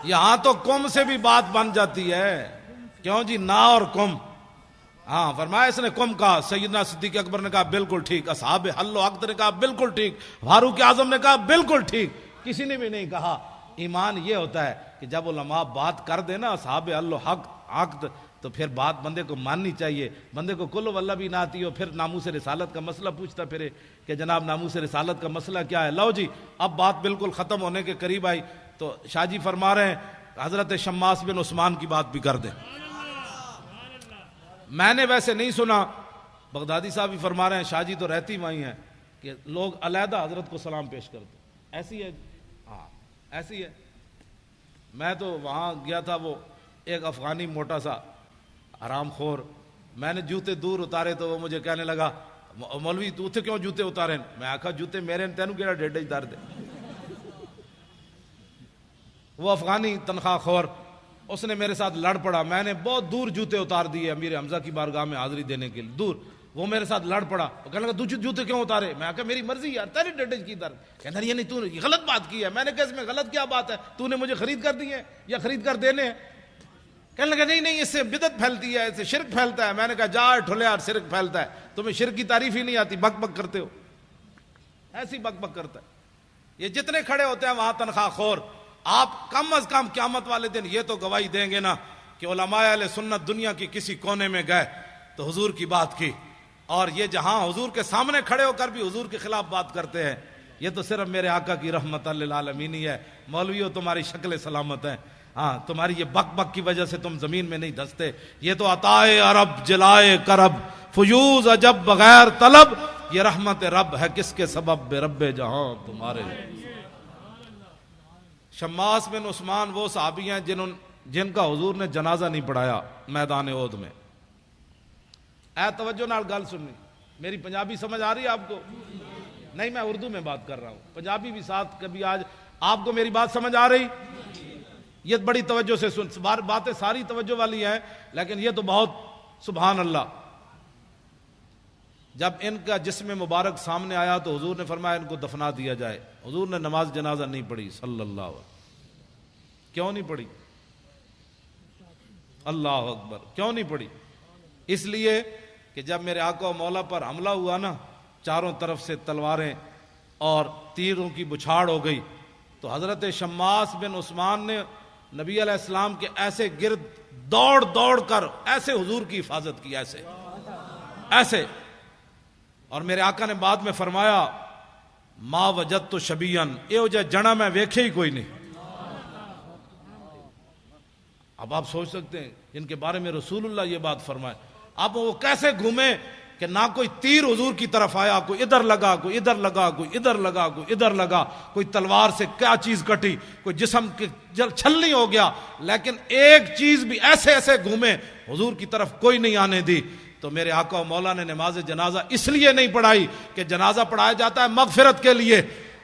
یہاں تو کم سے بھی بات بن جاتی ہے، کیوں جی نا اور کم؟ ہاں فرمایا اس نے کم کہا، سیدنا صدیق اکبر نے کہا بالکل ٹھیک، اصحاب حل و عقد نے کہا بالکل ٹھیک، فاروق اعظم نے کہا بالکل ٹھیک، کسی نے بھی نہیں کہا۔ ایمان یہ ہوتا ہے کہ جب علماء بات کر دے نا اصحاب حل و عقد تو پھر بات بندے کو ماننی چاہیے۔ بندے کو کل واللہ بھی نہ آتی ہو، پھر ناموس رسالت کا مسئلہ پوچھتا پھرے کہ جناب ناموس رسالت کا مسئلہ کیا ہے۔ لو جی اب بات بالکل ختم ہونے کے قریب آئی تو شاہ جی فرما رہے ہیں حضرت شماس بن عثمان کی بات بھی کر دیں۔ میں نے ویسے نہیں سنا، بغدادی صاحب بھی فرما رہے ہیں، شاہ جی تو رہتی وہیں ہیں، کہ لوگ علیحدہ حضرت کو سلام پیش کرتے، ایسی ہے؟ ہاں ایسی ہے۔ میں تو وہاں گیا تھا، وہ ایک افغانی موٹا سا حرام خور، میں نے جوتے دور اتارے تو وہ مجھے کہنے لگا مولوی تو اتنے کیوں جوتے اتارے؟ میں آکھا جوتے میرے تینوں کیڑا ڈیڈا ہی اتار دے۔ وہ افغانی تنخواہ خور، اس نے میرے ساتھ لڑ پڑا، میں نے بہت دور جوتے اتار دیے امیر حمزہ کی بارگاہ میں حاضری دینے کے لیے، دور۔ وہ میرے ساتھ لڑ پڑا، وہ کہنے لگا جوتے کیوں اتارے؟ میں کہا میری مرضی یار، تیری ڈیڈج کی درد۔ کہنا یہ نہیں، تو نے غلط بات کی ہے۔ میں نے کہا اس میں غلط کیا بات ہے؟ تو نے مجھے خرید کر دی ہے یا خرید کر دینے ہیں؟ کہنے لگا نہیں اس سے بدعت پھیلتی ہے، اس سے شرک پھیلتا ہے۔ میں نے کہا جا ٹھلے یار، شرک پھیلتا ہے، تمہیں شرک کی تعریف ہی نہیں آتی، بک بک کرتے ہو، ایسی بک بک کرتا ہے۔ یہ جتنے کھڑے ہوتے ہیں وہاں تنخواہ خور، آپ کم از کم قیامت والے دن یہ تو گواہی دیں گے نا کہ علماء اہل سنت دنیا کی کسی کونے میں گئے تو حضور کی بات کی، اور یہ جہاں حضور کے سامنے کھڑے ہو کر بھی حضور کے خلاف بات کرتے ہیں، یہ تو صرف میرے آقا کی رحمت للعالمین ہی ہے۔ مولویوں تمہاری شکل سلامت ہے، ہاں تمہاری یہ بک بک کی وجہ سے تم زمین میں نہیں دھستے۔ یہ تو عطائے عرب جلائے کرب فیوز عجب بغیر طلب، یہ رحمت رب ہے کس کے سبب بے رب جہاں تمہارے۔ شماس بن عثمان وہ صحابی ہیں جن کا حضور نے جنازہ نہیں پڑھایا میدان احد میں۔ اے توجہ نال گل سننی، میری پنجابی سمجھ آ رہی ہے آپ کو؟ نہیں میں اردو میں بات کر رہا ہوں، پنجابی بھی ساتھ کبھی۔ آج آپ کو میری بات سمجھ آ رہی؟ یہ بڑی توجہ سے سن، باتیں ساری توجہ والی ہیں لیکن یہ تو بہت سبحان اللہ۔ جب ان کا جسم مبارک سامنے آیا تو حضور نے فرمایا ان کو دفنا دیا جائے۔ حضور نے نماز جنازہ نہیں پڑھی صلی اللہ علیہ وسلم۔ کیوں نہیں پڑھی؟ اللہ اکبر، کیوں نہیں پڑھی؟ اس لیے کہ جب میرے آقا و مولا پر حملہ ہوا نا، چاروں طرف سے تلواریں اور تیروں کی بچھاڑ ہو گئی، تو حضرت شماس بن عثمان نے نبی علیہ السلام کے ایسے گرد دوڑ دوڑ کر ایسے حضور کی حفاظت کی، ایسے۔ اور میرے آقا نے بعد میں فرمایا ما وجدت شبیان، یہ جہ جنا میں ویکھے ہی کوئی نہیں۔ اب آپ سوچ سکتے ہیں جن کے بارے میں رسول اللہ یہ بات فرمائے، اب وہ کیسے گھومے کہ نہ کوئی تیر حضور کی طرف آیا، کوئی ادھر لگا، کوئی ادھر لگا، کوئی ادھر لگا، کوئی ادھر لگا، کوئی تلوار سے کیا چیز کٹی، کوئی جسم کے چھلنی ہو گیا، لیکن ایک چیز بھی ایسے ایسے گھومے حضور کی طرف کوئی نہیں آنے دی۔ تو میرے آقا و مولا نے نماز جنازہ اس لیے نہیں پڑھائی کہ جنازہ پڑھایا جاتا ہے مغفرت کے لیے،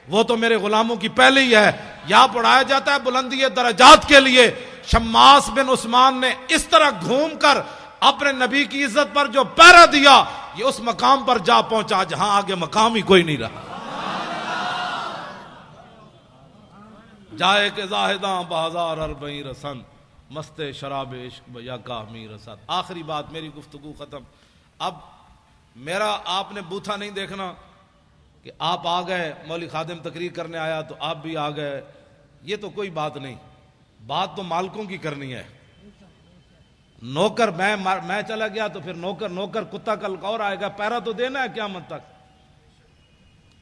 وہ تو میرے غلاموں کی پہلے ہی ہے، یا پڑھایا جاتا ہے بلندی درجات کے لیے۔ شماس بن عثمان نے اس طرح گھوم کر اپنے نبی کی عزت پر جو پہرا دیا یہ اس مقام پر جا پہنچا جہاں آگے مقام ہی کوئی نہیں رہا. جائے کہ زاہداں بازار اربعین رسن مست شراب عشق یا کامی رسد. آخری بات, میری گفتگو ختم. اب میرا آپ نے بوتھا نہیں دیکھنا کہ آپ آ گئے, مولوی خادم تقریر کرنے آیا تو آپ بھی آ گئے, یہ تو کوئی بات نہیں. بات تو مالکوں کی کرنی ہے. نوکر میں چلا گیا تو پھر نوکر کتا کل اور آئے گا, پیرا تو دینا ہے قیامت تک.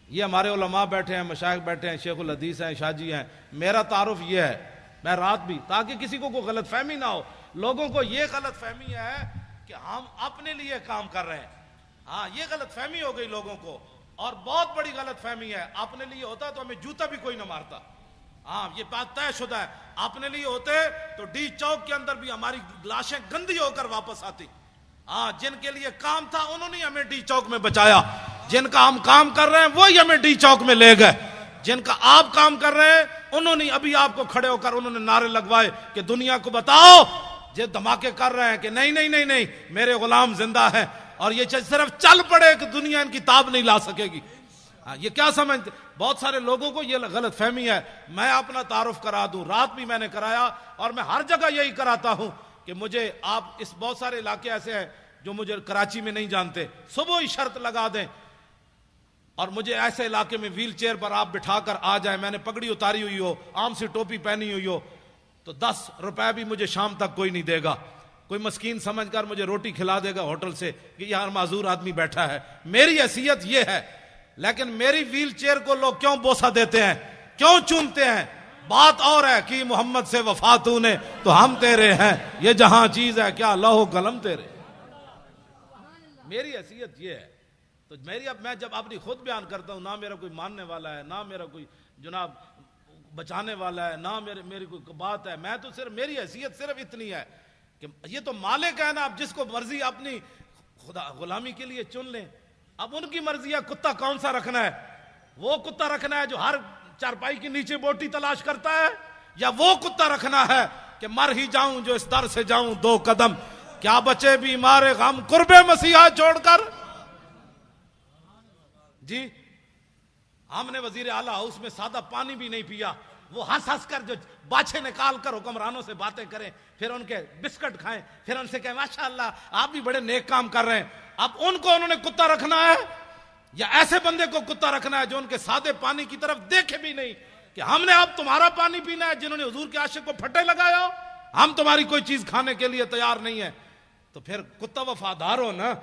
یہ ہمارے علماء بیٹھے ہیں, مشائخ بیٹھے ہیں, شیخ الحدیث ہیں, شاہ جی ہیں. میرا تعارف یہ ہے, میں رات بھی, تاکہ کسی کو کوئی غلط فہمی نہ ہو. لوگوں کو یہ غلط فہمی ہے کہ ہم اپنے لیے کام کر رہے ہیں. ہاں, یہ غلط فہمی ہو گئی لوگوں کو, اور بہت بڑی غلط فہمی ہے. اپنے لیے ہوتا تو ہمیں جوتا بھی کوئی نہ مارتا. ہاں, یہ بات طے شدہ ہے. اپنے لیے ہوتے تو ڈی چوک کے اندر بھی ہماری لاشیں گندی ہو کر واپس آتی. ہاں, جن کے لیے کام تھا انہوں نے ہمیں ڈی چوک میں بچایا. جن کا ہم کام کر رہے ہیں وہی ہمیں ڈی چوک میں لے گئے. جن کا آپ کام کر رہے ہیں انہوں نے ابھی آپ کو کھڑے ہو کر انہوں نے نعرے لگوائے کہ دنیا کو بتاؤ, یہ دھماکے کر رہے ہیں کہ نہیں نہیں نہیں نہیں میرے غلام زندہ ہیں, اور یہ صرف چل پڑے کہ دنیا ان کی تاب نہیں لا سکے گی. یہ کیا سمجھتے, بہت سارے لوگوں کو یہ غلط فہمی ہے. میں اپنا تعارف کرا دوں, رات بھی میں نے کرایا اور میں ہر جگہ یہی کراتا ہوں کہ مجھے آپ, اس بہت سارے علاقے ایسے ہیں جو مجھے کراچی میں نہیں جانتے, صبح ہی شرط لگا دیں اور مجھے ایسے علاقے میں ویل چیئر پر آپ بٹھا کر آ جائیں, میں نے پگڑی اتاری ہوئی ہو, عام سی ٹوپی پہنی ہوئی ہو, تو 10 روپے بھی مجھے شام تک کوئی نہیں دے گا. کوئی مسکین سمجھ کر مجھے روٹی کھلا دے گا ہوٹل سے کہ یہاں معذور آدمی بیٹھا ہے. میری حیثیت یہ ہے. لیکن میری ویل چیئر کو لوگ کیوں بوسہ دیتے ہیں, کیوں چومتے ہیں؟ بات اور ہے کہ محمد سے وفا تو نے تو ہم تیرے ہیں, یہ جہاں چیز ہے کیا لوح و قلم تیرے. میری حیثیت یہ ہے. تو میں جب اپنی خود بیان کرتا ہوں, نہ میرا کوئی ماننے والا ہے, نہ میرا کوئی جناب بچانے والا ہے, نہ میری کوئی بات ہے. میں تو صرف, میری حیثیت صرف اتنی ہے کہ یہ تو مالک ہے نا, اب جس کو مرضی اپنی خدا غلامی کے لیے چن لیں. اب ان کی مرضی ہے کتا کون سا رکھنا ہے. وہ کتا رکھنا ہے جو ہر چارپائی کے نیچے بوٹی تلاش کرتا ہے, یا وہ کتا رکھنا ہے کہ مر ہی جاؤں جو اس در سے جاؤں 2 قدم, کیا بچے بیمار غم قرب مسیحا چھوڑ کر. جی, ہم نے وزیر اعلیٰ ہاؤس میں سادہ پانی بھی نہیں پیا. وہ ہنس ہنس کر جو باچھے نکال کر حکمرانوں سے باتیں کریں, پھر ان کے بسکٹ کھائیں, پھر ان سے کہیں ماشاءاللہ آپ بھی بڑے نیک کام کر رہے ہیں. اب ان کو انہوں نے کتا رکھنا ہے, یا ایسے بندے کو کتا رکھنا ہے جو ان کے سادے پانی کی طرف دیکھے بھی نہیں کہ ہم نے اب تمہارا پانی پینا ہے, جنہوں نے حضور کے عاشق کو پھٹے لگایا, ہم تمہاری کوئی چیز کھانے کے لیے تیار نہیں ہے. تو پھر کتا وفادار ہو نا.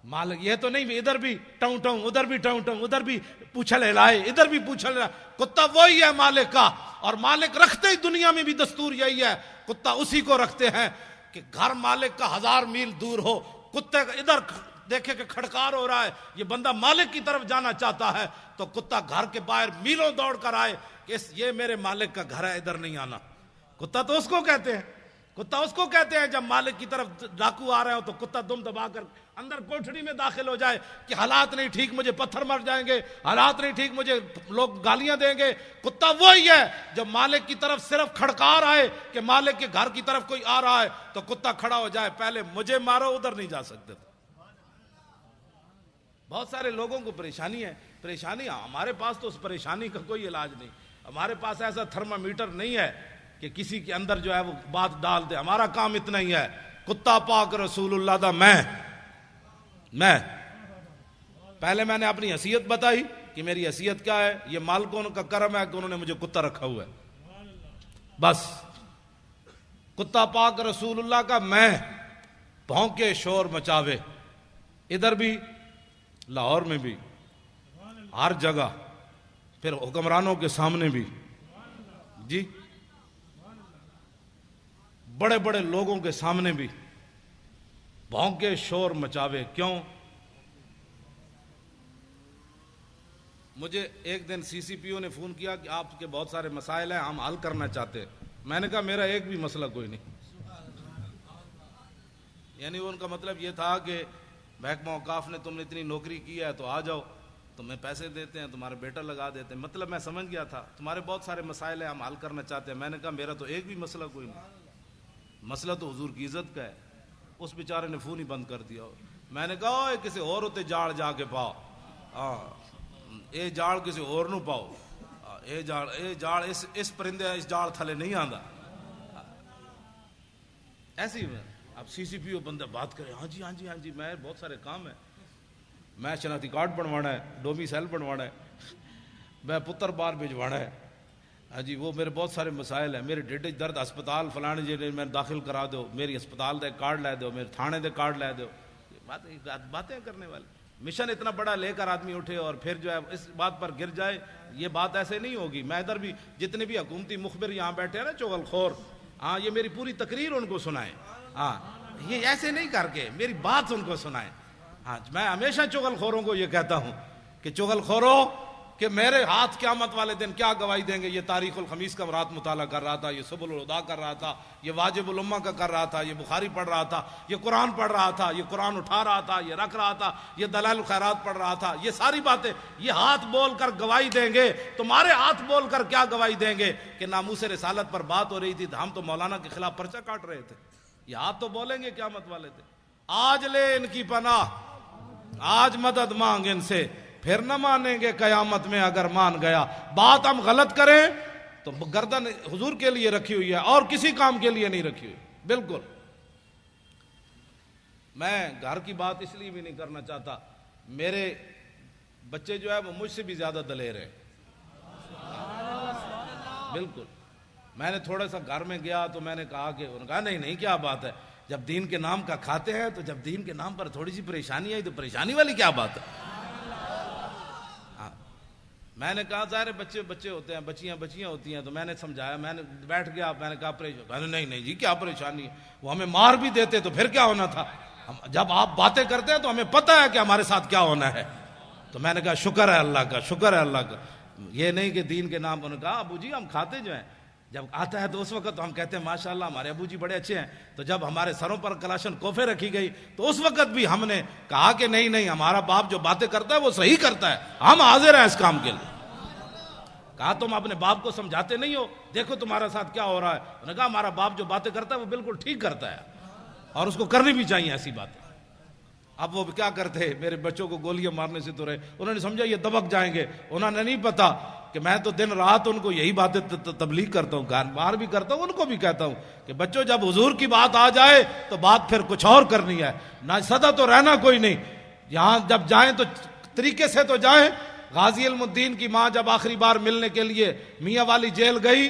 مالک یہ تو نہیں ادھر بھی ٹاؤں ٹاؤں, ادھر بھی ٹاؤں ٹاؤں, ادھر بھی پوچھل ہلائے, ادھر بھی پوچھل ہلائے. کتا وہی ہے مالک کا, اور مالک رکھتے ہی دنیا میں بھی دستور یہی ہے. کتا اسی کو رکھتے ہیں کہ گھر مالک کا 1000 میل دور ہو, کتے ادھر دیکھے کہ کھڑکار ہو رہا ہے, یہ بندہ مالک کی طرف جانا چاہتا ہے, تو کتا گھر کے باہر میلوں دوڑ کر آئے کہ یہ میرے مالک کا گھر ہے, ادھر نہیں آنا. کتا تو اس کو کہتے ہیں, کتا اس کو کہتے ہیں جب مالک کی طرف ڈاکو آ رہے ہو تو کتا دم دبا کر اندر کوٹھڑی میں داخل ہو جائے کہ حالات نہیں ٹھیک, مجھے پتھر مر جائیں گے, حالات نہیں ٹھیک, مجھے لوگ گالیاں دیں گے. کتا وہی ہے جب مالک کی طرف صرف کھڑکار آئے کہ مالک کے گھر کی طرف کوئی آ رہا ہے تو کتا کھڑا ہو جائے, پہلے مجھے مارو, ادھر نہیں جا سکتے. بہت سارے لوگوں کو پریشانی ہے. پریشانی ہمارے پاس تو اس پریشانی کا کوئی علاج نہیں. ہمارے پاس ایسا تھرمامیٹر نہیں ہے کہ کسی کے اندر جو ہے وہ بات ڈال دے. ہمارا کام اتنا ہی ہے, کتا پاک رسول اللہ دا میں پہلے میں نے اپنی حیثیت بتائی کہ میری حیثیت کیا ہے. یہ مالکوں کا کرم ہے کہ انہوں نے مجھے کتا رکھا ہوا ہے. بس کتا پاک رسول اللہ کا میں, بھونکے شور مچاوے, ادھر بھی لاہور میں بھی ہر جگہ, پھر حکمرانوں کے سامنے بھی, جی بڑے بڑے لوگوں کے سامنے بھی بھونکے شور مچاوے. کیوں؟ مجھے ایک دن سی سی پی او نے فون کیا کہ آپ کے بہت سارے مسائل ہیں, ہم حل کرنا چاہتے ہیں. میں نے کہا میرا ایک بھی مسئلہ کوئی نہیں. یعنی ان کا مطلب یہ تھا کہ محکمہ اوقاف نے تم نے اتنی نوکری کی ہے تو آ جاؤ, تمہیں پیسے دیتے ہیں, تمہارے بیٹا لگا دیتے ہیں. مطلب میں سمجھ گیا تھا تمہارے بہت سارے مسائل ہیں, ہم حل کرنا چاہتے ہیں. میں نے کہا میرا تو ایک بھی مسئلہ کوئی نہیں. مسئلہ تو حضور کی عزت کا ہے. اس بیچارے نے فون ہی بند کر دیا. میں نے کہا اے کسی اور ہوتے جاڑ جا کے پاؤ, ہاں اے جاڑ کسی اور نو پاؤ, اے جاڑ اس پرندے اس جاڑ تھلے نہیں آندا. ایسی ہی اب سی سی پی او بندہ بات کرے, ہاں جی میں بہت سارے کام ہیں, میں شناختی کارڈ بنوانا ہے, ڈومیسائل بنوانا ہے, میں پتر بار بھجوانا ہے, ہاں جی وہ میرے بہت سارے مسائل ہیں, میرے ڈیڈ درد ہسپتال فلانے جی میں داخل کرا دو, میری ہسپتال دے کارڈ لے دو, میرے تھانے دے کارڈ لے دو. باتیں کرنے والے مشن اتنا بڑا لے کر آدمی اٹھے اور پھر جو ہے اس بات پر گر جائے, یہ بات ایسے نہیں ہوگی. میں ادھر بھی جتنے بھی حکومتی مخبر یہاں بیٹھے ہیں نا چغل خور, ہاں یہ میری پوری تقریر ان کو سنائیں, ہاں یہ ایسے نہیں کر کے میری بات ان کو سنائیں. ہاں میں ہمیشہ چغل خوروں کو یہ کہتا ہوں کہ چغل خوروں کہ میرے ہاتھ قیامت والے دن کیا گواہی دیں گے. یہ تاریخ الخمیس کا رات مطالعہ کر رہا تھا, یہ سبل الہدا کر رہا تھا, یہ واجب الامہ کا کر رہا تھا, یہ بخاری پڑھ رہا تھا, یہ قرآن پڑھ رہا تھا, یہ قرآن اٹھا رہا تھا, یہ رکھ رہا تھا, یہ دلائل الخیرات پڑھ رہا تھا. یہ ساری باتیں یہ ہاتھ بول کر گواہی دیں گے. تمہارے ہاتھ بول کر کیا گواہی دیں گے کہ ناموس رسالت پر بات ہو رہی تھی, ہم تو مولانا کے خلاف پرچہ کاٹ رہے تھے. یہ ہاتھ تو بولیں گے قیامت والے تھے. آج لے ان کی پناہ, آج مدد مانگ ان سے, پھر نہ مانیں گے قیامت میں اگر مان گیا. بات ہم غلط کریں تو گردن حضور کے لیے رکھی ہوئی ہے اور کسی کام کے لیے نہیں رکھی ہوئی. بالکل میں گھر کی بات اس لیے بھی نہیں کرنا چاہتا, میرے بچے جو ہے وہ مجھ سے بھی زیادہ دلیر ہیں. بالکل میں نے تھوڑا سا گھر میں گیا تو میں نے کہا کہ انہوں نے کہا نہیں کیا بات ہے, جب دین کے نام کا کھاتے ہیں تو جب دین کے نام پر تھوڑی سی پریشانی آئی تو پریشانی والی کیا بات ہے. میں نے کہا ظاہر بچے ہوتے ہیں, بچیاں ہوتی ہیں, تو میں نے سمجھایا, میں نے بیٹھ گیا, میں نے کہا پریشانی نہیں جی کیا پریشانی ہے, وہ ہمیں مار بھی دیتے تو پھر کیا ہونا تھا, جب آپ باتیں کرتے ہیں تو ہمیں پتہ ہے کہ ہمارے ساتھ کیا ہونا ہے. تو میں نے کہا شکر ہے اللہ کا, شکر ہے اللہ کا. یہ نہیں کہ دین کے نام پر. انہوں نے کہا ابو جی ہم کھاتے جو ہیں جب آتا ہے تو اس وقت ہم کہتے ہیں ماشاءاللہ ہمارے ابو جی بڑے اچھے ہیں. تو جب ہمارے سروں پر کلاشن کوفے رکھی گئی تو اس وقت بھی ہم نے کہا کہ نہیں ہمارا باپ جو باتیں کرتا ہے وہ صحیح کرتا ہے, ہم حاضر ہیں اس کام کے لیے. کہا تم اپنے باپ کو سمجھاتے نہیں ہو, دیکھو تمہارے ساتھ کیا ہو رہا ہے. انہوں نے کہا ہمارا باپ جو باتیں کرتا ہے وہ بالکل ٹھیک کرتا ہے اور اس کو کرنی بھی چاہیے ایسی باتیں. اب وہ کیا کرتے, میرے بچوں کو گولیاں مارنے سے تو رہے, انہوں نے سمجھا یہ دبک جائیں گے. انہوں نے نہیں پتا کہ میں تو دن رات ان کو یہی باتیں تبلیغ کرتا ہوں, گھر باہر بھی کرتا ہوں, ان کو بھی کہتا ہوں کہ بچوں جب حضور کی بات آ جائے تو بات پھر کچھ اور کرنی ہے, نہ سدا تو رہنا کوئی نہیں. یہاں جب جائیں تو طریقے سے تو جائیں. غازی علم الدین کی ماں جب آخری بار ملنے کے لیے میاں والی جیل گئی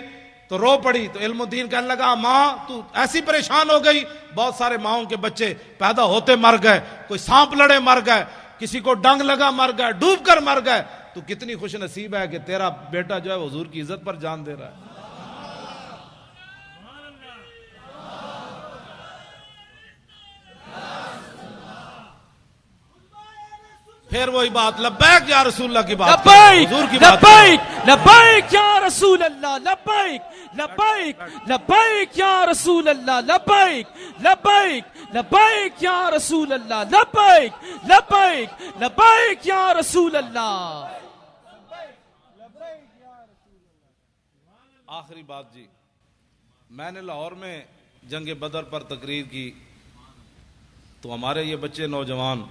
تو رو پڑی, تو علم الدین کہنے لگا ماں تو ایسی پریشان ہو گئی, بہت سارے ماؤں کے بچے پیدا ہوتے مر گئے, کوئی سانپ لڑے مر گئے, کسی کو ڈنگ لگا مر گئے, ڈوب کر مر گئے, تو کتنی خوش نصیب ہے کہ تیرا بیٹا جو ہے حضور کی عزت پر جان دے رہا ہے. پھر وہی بات لبیک یا رسول اللہ کی بات, حضور کی بات, لبیک یا رسول اللہ, لبیک یا رسول اللہ, لبیک یا رسول اللہ, لبیک یا رسول اللہ. آخری بات جی, میں نے لاہور میں جنگ بدر پر تقریر کی تو ہمارے یہ بچے نوجوان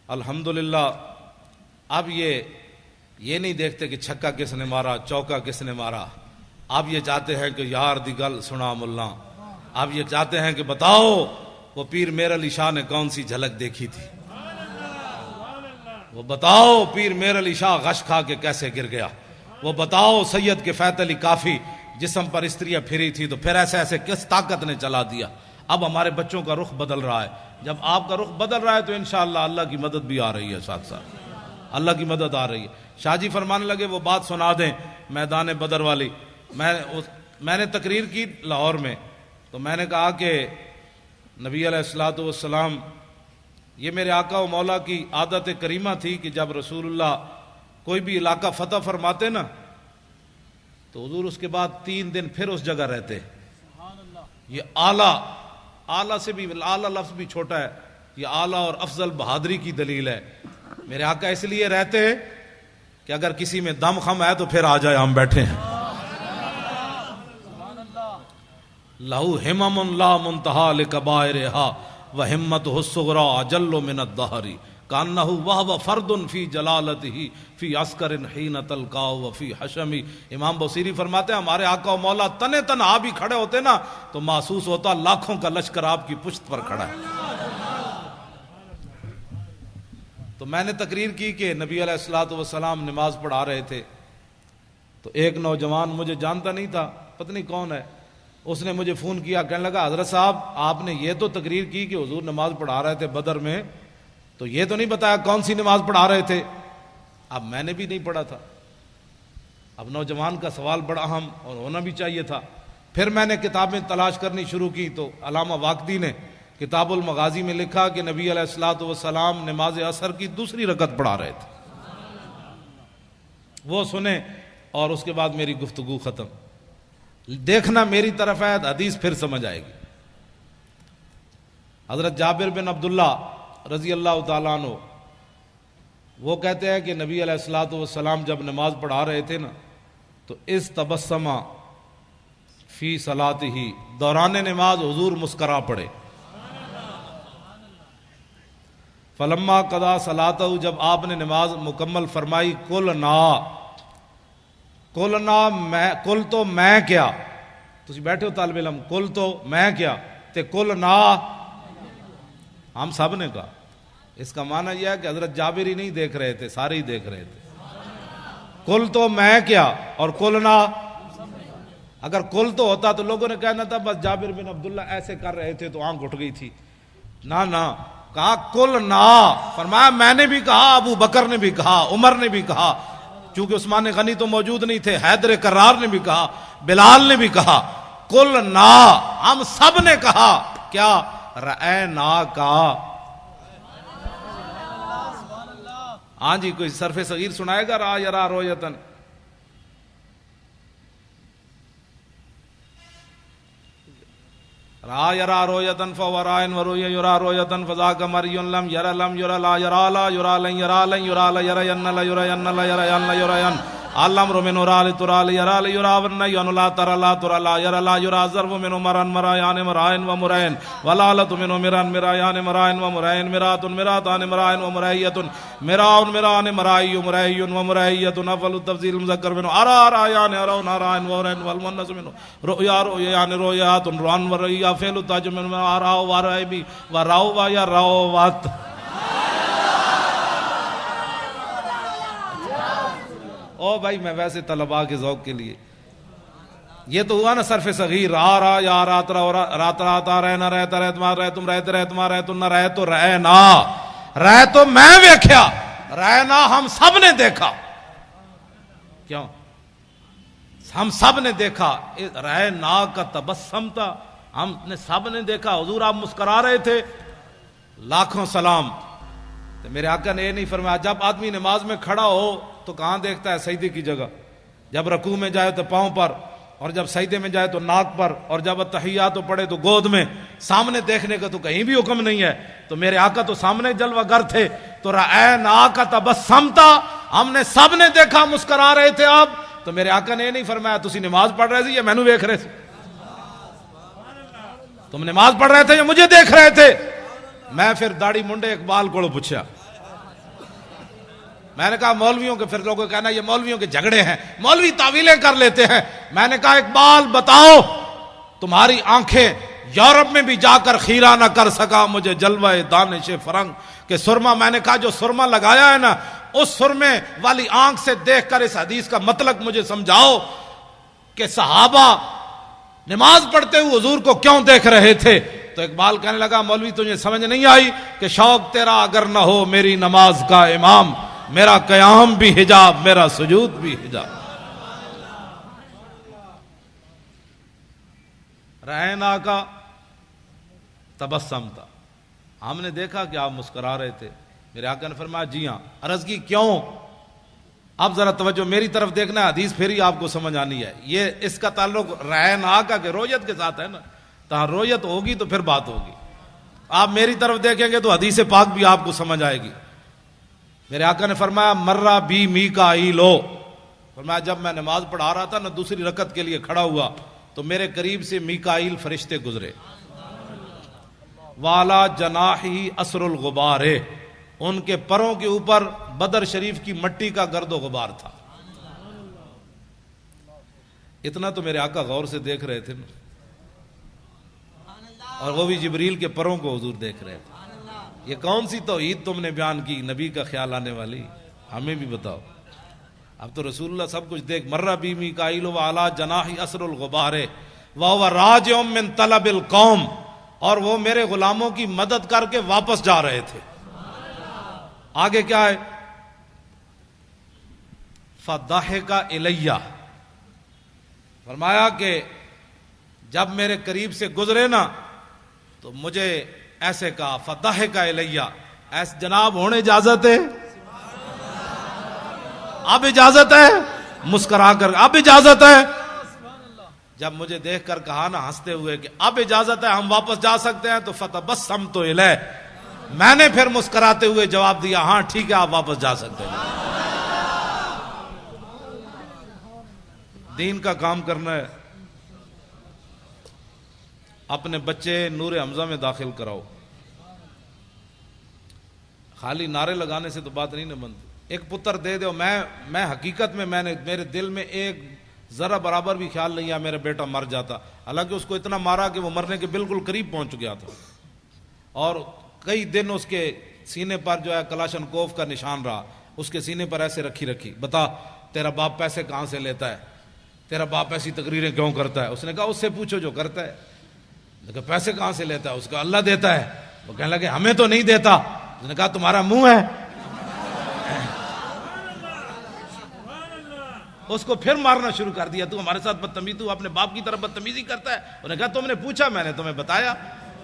الحمدللہ اب یہ نہیں دیکھتے کہ چھکا کس نے مارا, چوکا کس نے مارا. اب یہ چاہتے ہیں کہ یار دی گل سنا ملا, اب یہ چاہتے ہیں کہ بتاؤ وہ پیر میر علی شاہ نے کون سی جھلک دیکھی تھی, وہ بتاؤ پیر میر علی شاہ غش کھا کے کیسے گر گیا, وہ بتاؤ سید کے فیت علی کافی جسم پر استریاں پھری تھی تو پھر ایسے کس طاقت نے چلا دیا. اب ہمارے بچوں کا رخ بدل رہا ہے. جب آپ کا رخ بدل رہا ہے تو انشاءاللہ اللہ کی مدد بھی آ رہی ہے, ساتھ ساتھ اللہ کی مدد آ رہی ہے. شاہ جی فرمانے لگے وہ بات سنا دیں میدان بدر والی. میں نے تقریر کی لاہور میں, تو میں نے کہا کہ نبی علیہ الصلوۃ والسلام, یہ میرے آقا و مولا کی عادت کریمہ تھی کہ جب رسول اللہ کوئی بھی علاقہ فتح فرماتے نا تو حضور اس کے بعد 3 دن پھر اس جگہ رہتے. یہ اعلیٰ سے بھی, اعلیٰ لفظ بھی چھوٹا ہے, یہ اعلیٰ اور افضل بہادری کی دلیل ہے. میرے آقا اس لیے رہتے کہ اگر کسی میں دم خم ہے تو پھر آ جائے, ہم بیٹھے ہیں. لہو ہمم لا منتہا لکبائرہا وہمتہ الصغریٰ اجل من الدہر کانہ وہو فرد فی جلالتہ فی عسکر حین تلقاہ وفی حشم۔ امام بصیری فرماتے ہیں ہمارے آقا و مولا تنے تنہا بھی کھڑے ہوتے نا تو محسوس ہوتا لاکھوں کا لشکر آپ کی پشت پر کھڑا ہے۔ تو میں نے تقریر کی کہ نبی علیہ الصلوۃ والسلام نماز پڑھا رہے تھے، تو ایک نوجوان مجھے جانتا نہیں تھا، پتہ نہیں کون ہے، اس نے مجھے فون کیا، کہنے لگا حضرت صاحب آپ نے یہ تو تقریر کی کہ حضور نماز پڑھا رہے تھے بدر میں، تو یہ تو نہیں بتایا کون سی نماز پڑھا رہے تھے۔ اب میں نے بھی نہیں پڑھا تھا، اب نوجوان کا سوال بڑا اہم اور ہونا بھی چاہیے تھا۔ پھر میں نے کتابیں تلاش کرنی شروع کی تو علامہ واقدی نے کتاب المغازی میں لکھا کہ نبی علیہ الصلوۃ والسلام نماز عصر کی دوسری رکعت پڑھا رہے تھے۔ وہ سنیں اور اس کے بعد میری گفتگو ختم۔ دیکھنا میری طرف ہے، حدیث پھر سمجھ آئے گی۔ حضرت جابر بن عبداللہ رضی اللہ تعالیٰ عنہ وہ کہتے ہیں کہ نبی علیہ الصلوۃ والسلام جب نماز پڑھا رہے تھے نا تو اس تبسم فی صلاتہ، دوران نماز حضور مسکرا پڑے۔ فلما قضا صلاتہ، جب آپ نے نماز مکمل فرمائی، کل تو میں کیا، تسی بیٹھے ہو طالب علم، کل تو میں کیا تے کل نا ہم سب نے کہا۔ اس کا معنی یہ ہے کہ حضرت جابر ہی نہیں دیکھ رہے تھے، سارے ہی دیکھ رہے تھے۔ کل تو میں کیا اور کل نا، اگر کل تو ہوتا تو لوگوں نے کہنا تھا بس جابر بن عبداللہ ایسے کر رہے تھے تو آنکھ اٹھ گئی تھی۔ نہ کہا کل نا، فرمایا میں نے بھی کہا، ابو بکر نے بھی کہا، عمر نے بھی کہا، چونکہ عثمان غنی تو موجود نہیں تھے، حیدر کرار نے بھی کہا، بلال نے بھی کہا، کل نا، ہم سب نے کہا۔ کیا رأینا کا؟ ہاں جی، کوئی صرف صغیر سنائے گا؟ را یرا رویتن، را یرا رویتن فهو رائن ورؤیا یرا رویتن فذاک مری لم یرا لم یرا لا یرا لا یرا لن یرا لن یرا لا یرین لا یرین لا یرین لا یرین الامر من را لترا یرا لا یرا ون لا ترى لا ترى لا یرا لا یرا ظرف من مران مرایان مرائن و مرائن ولالت من مران مرایان مرائن و مرائن مرات مراتان مرائن و مرایت مراء مران مرائی مرائی و مرایت افل التفضیل مذکر من ارا رایان ارا نارائن و رائن والمنس من رؤیا رؤیان رؤیات روان و رؤیا فعل تاج من ارا و رائبی و راو و یا راو وات۔ او بھائی میں ویسے طلباء کے ذوق کے لیے، یہ تو ہوا نا صرف صغیر، را یا رات رات رہنا رہتا رہت مار رہ تم رہتے رہت مار رہ تم نہ رہ تو رہ نا، رہ تو میں ویکھیا، رہ نا ہم سب نے دیکھا۔ کیوں؟ ہم سب نے دیکھا، رہ نا کا تبسم تھا، ہم نے سب نے دیکھا، حضور آپ مسکرا رہے تھے۔ لاکھوں سلام۔ تو میرے آقا نے یہ نہیں فرمایا جب آدمی نماز میں کھڑا ہو تو کہاں دیکھتا ہے؟ سجدے کی جگہ، جب رکوع میں جائے تو پاؤں پر، اور جب سجدے میں جائے تو ناک پر، اور جب التحیات پڑھے تو گود میں، سامنے دیکھنے کا تو کہیں بھی حکم نہیں ہے۔ تو میرے آقا تو سامنے جلوہ گر تھے، تو رأینا کا تبسم تھا، ہم نے سب نے دیکھا، مسکرا رہے تھے آپ۔ تو میرے آقا نے یہ نہیں فرمایا تسی نماز پڑھ رہے تھے یا مینوں دیکھ رہے تھے، تم نماز پڑھ رہے تھے یا مجھے دیکھ رہے تھے۔ میں پھر داڑھی منڈے اقبال کو پوچھا، میں نے کہا مولویوں کے، پھر لوگوں کہنا یہ مولویوں کے جھگڑے ہیں، مولوی تعویلیں کر لیتے ہیں۔ میں نے کہا اقبال بتاؤ، تمہاری آنکھیں یورپ میں بھی جا کر خیرہ نہ کر سکا مجھے جلوہ دانش فرنگ کہ سرما، میں نے کہا جو سرما لگایا ہے نا، اس سرمے والی آنکھ سے دیکھ کر اس حدیث کا مطلب مجھے سمجھاؤ کہ صحابہ نماز پڑھتے ہوئے حضور کو کیوں دیکھ رہے تھے۔ تو اقبال کہنے لگا مولوی تجھے سمجھ نہیں آئی کہ شوق تیرا اگر نہ ہو میری نماز کا امام، میرا قیام بھی حجاب، میرا سجود بھی حجاب۔ رہنا کا تبسم تھا، ہم نے دیکھا کہ آپ مسکرا رہے تھے۔ میرے آقا نے فرمایا جی ہاں۔ عرض کی کیوں؟ اب ذرا توجہ میری طرف دیکھنا ہے، حدیث پھر ہی آپ کو سمجھ آنی ہے۔ یہ اس کا تعلق رہنا کا کہ رویت کے ساتھ ہے نا، تو رویت ہوگی تو پھر بات ہوگی۔ آپ میری طرف دیکھیں گے تو حدیث پاک بھی آپ کو سمجھ آئے گی۔ میرے آقا نے فرمایا مرہ بی میکائیلو، فرمایا جب میں نماز پڑھا رہا تھا نا، دوسری رکعت کے لیے کھڑا ہوا تو میرے قریب سے میکائیل فرشتے گزرے۔ والا جناحی اسر الغبار، ان کے پروں کے اوپر بدر شریف کی مٹی کا گرد و غبار تھا. اتنا تو میرے آقا غور سے دیکھ رہے تھے نا، اور وہ بھی جبریل کے پروں کو حضور دیکھ رہے تھے. یہ کون سی توحید تم نے بیان کی نبی کا خیال آنے والی؟ ہمیں بھی بتاؤ. اب تو رسول اللہ سب کچھ دیکھ. مرہ بی میکائیل وعلی جناحی اسر الغبار وہو راجع من طلب القوم، اور وہ میرے غلاموں کی مدد کر کے واپس جا رہے تھے. آگے کیا ہے؟ فضحک الی، فرمایا کہ جب میرے قریب سے گزرے نا تو مجھے ایسے کہا فضحک الی، ایسے جناب ہونے اجازت ہے؟ اب اجازت ہے؟ مسکرا کر اب اجازت ہے؟ جب مجھے دیکھ کر کہا نا ہنستے ہوئے کہ اب اجازت ہے، ہم واپس جا سکتے ہیں، تو فتبسمت الیہ، میں نے پھر مسکراتے ہوئے جواب دیا ہاں ٹھیک ہے آپ واپس جا سکتے ہیں. دین کا کام کرنا ہے. اپنے بچے نور حمزہ میں داخل کراؤ. خالی نعرے لگانے سے تو بات نہیں نہ بنتی. ایک پتر دے دو. میں حقیقت میں نے میرے دل میں ایک ذرا برابر بھی خیال نہیں ہے میرا بیٹا مر جاتا. حالانکہ اس کو اتنا مارا کہ وہ مرنے کے بالکل قریب پہنچ گیا تھا، اور کئی دن اس کے سینے پر جو ہے کلاشن کوف کا نشان رہا. اس کے سینے پر ایسے رکھی بتا تیرا باپ پیسے کہاں سے لیتا ہے، تیرا باپ ایسی تقریریں کیوں کرتا ہے؟ اس نے کہا اس سے پوچھو جو کرتا ہے. لیکن پیسے کہاں سے لیتا ہے؟ اس کا اللہ دیتا ہے. وہ کہنے لگے ہمیں تو نہیں دیتا. اس نے کہا تمہارا منہ ہے. اس کو پھر مارنا شروع کر دیا. تو ہمارے ساتھ بدتمیزی، تو اپنے باپ کی طرف بدتمیزی کرتا ہے. انہوں نے کہا تم نے پوچھا میں نے تمہیں بتایا،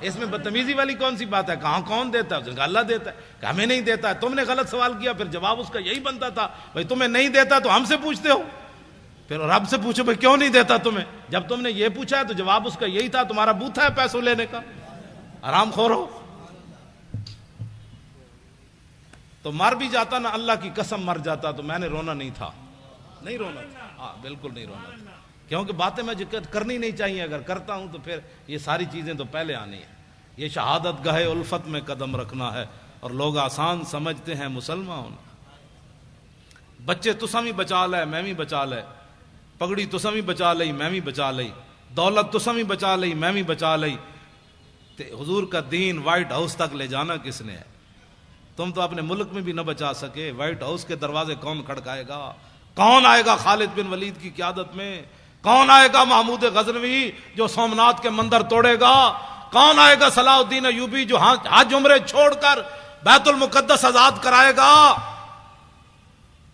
اس میں بدتمیزی والی کون سی بات ہے؟ کہاں کون دیتا ہے؟ اس نے کہا اللہ دیتا ہے. کہ ہمیں نہیں دیتا ہے. تم نے غلط سوال کیا. پھر جواب اس کا یہی بنتا تھا بھائی تمہیں نہیں دیتا تو ہم سے پوچھتے ہو. پھر رب سے پوچھو بھائی کیوں نہیں دیتا تمہیں؟ جب تم نے یہ پوچھا ہے تو جواب اس کا یہی تھا تمہارا بوتھا ہے پیسوں لینے کا، آرام خور ہو. تو مر بھی جاتا نا، اللہ کی قسم مر جاتا تو میں نے رونا نہیں تھا. نہیں رونا تھا، ہاں بالکل نہیں رونا تھا. کیونکہ باتیں میں کرنی نہیں چاہیے. اگر کرتا ہوں تو پھر یہ ساری چیزیں تو پہلے آنی ہیں. یہ شہادت گاہ الفت میں قدم رکھنا ہے، اور لوگ آسان سمجھتے ہیں مسلمان ہونا. بچے تساں بھی بچا لے میں بھی بچا لے، پگڑی تساں بھی بچا لئی میں بھی بچا لئی، دولت تساں بھی بچا لئی میں بھی بچا لئی. حضور کا دین وائٹ ہاؤس تک لے جانا کس نے ہے؟ تم تو اپنے ملک میں بھی نہ بچا سکے. وائٹ ہاؤس کے دروازے کون کھڑکائے گا؟ کون آئے گا خالد بن ولید کی قیادت میں؟ کون آئے گا محمود غزنوی جو سومنات کے مندر توڑے گا؟ کون آئے گا صلاح الدین ایوبی جو حج عمرے چھوڑ کر بیت المقدس آزاد کرائے گا؟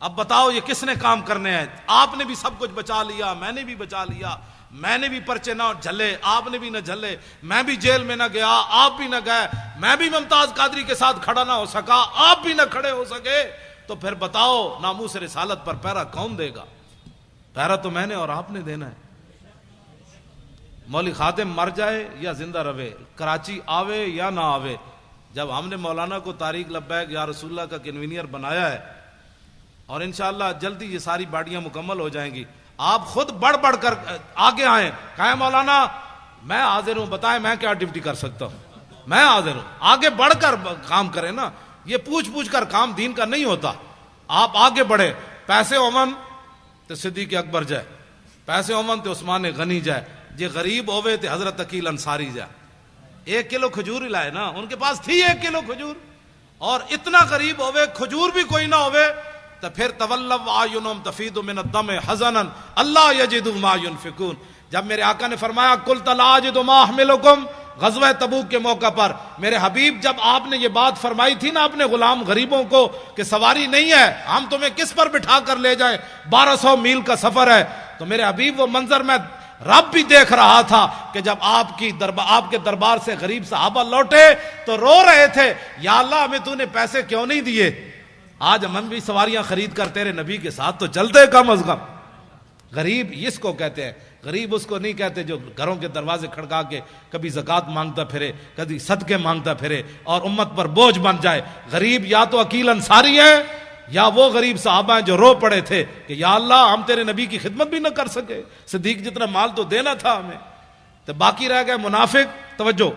اب بتاؤ یہ کس نے کام کرنے ہیں؟ آپ نے بھی سب کچھ بچا لیا، میں نے بھی بچا لیا. میں نے بھی پرچے نہ جھلے، آپ نے بھی نہ جھلے. میں بھی جیل میں نہ گیا، آپ بھی نہ گئے. میں بھی ممتاز قادری کے ساتھ کھڑا نہ ہو سکا، آپ بھی نہ کھڑے ہو سکے. تو پھر بتاؤ ناموس رسالت پر پہرا کون دے گا؟ پہرا تو میں نے اور آپ نے دینا ہے. مولوی خادم مر جائے یا زندہ رہے، کراچی آوے یا نہ آوے، جب ہم نے مولانا کو طارق لبیک یا رسول اللہ کا کنوینئر بنایا ہے، اور انشاءاللہ جلدی یہ ساری باڑیاں مکمل ہو جائیں گی، آپ خود بڑھ بڑھ کر آگے آئیں، کہیں مولانا میں حاضر ہوں، بتائیں میں کیا ڈیوٹی کر سکتا ہوں، میں حاضر ہوں. آگے بڑھ کر کام کریں نا. یہ پوچھ کر کام دین کا نہیں ہوتا. آپ آگے بڑھے. پیسے امن تو صدیق اکبر جائے، پیسے امن تو عثمان غنی جائے، جے غریب ہوئے تو حضرت عقیل انصاری جائے. 1 کلو کھجور لائے نا، ان کے پاس تھی 1 کلو کھجور، اور اتنا غریب ہوئے کھجور بھی کوئی نہ ہوئے تو پھر تولوا اعینہم تفیض من الدم حزنا اللہ یجدوا ما ينفقون. جب میرے آقا نے فرمایا قلت لا اجد ما احملکم، غزوہ تبوک کے موقع پر میرے حبیب جب آپ نے یہ بات فرمائی تھی نا اپنے غلام غریبوں کو کہ سواری نہیں ہے، ہم تمہیں کس پر بٹھا کر لے جائیں، 1200 میل کا سفر ہے، تو میرے حبیب وہ منظر میں رب بھی دیکھ رہا تھا کہ جب آپ کے دربار سے غریب صحابہ لوٹے تو رو رہے تھے، یا اللہ ہمیں تو نے پیسے کیوں نہیں دیے؟ آج ہم بھی سواریاں خرید کر تیرے نبی کے ساتھ تو چلتے کم از کم. غریب اس کو کہتے ہیں. غریب اس کو نہیں کہتے جو گھروں کے دروازے کھڑکا کے کبھی زکوٰۃ مانگتا پھرے، کبھی صدقے مانگتا پھرے اور امت پر بوجھ بن جائے. غریب یا تو عقیل انصاری ہیں یا وہ غریب صحابہ ہیں جو رو پڑے تھے کہ یا اللہ ہم تیرے نبی کی خدمت بھی نہ کر سکے، صدیق جتنا مال تو دینا تھا ہمیں. تو باقی رہ گئے منافق. توجہ،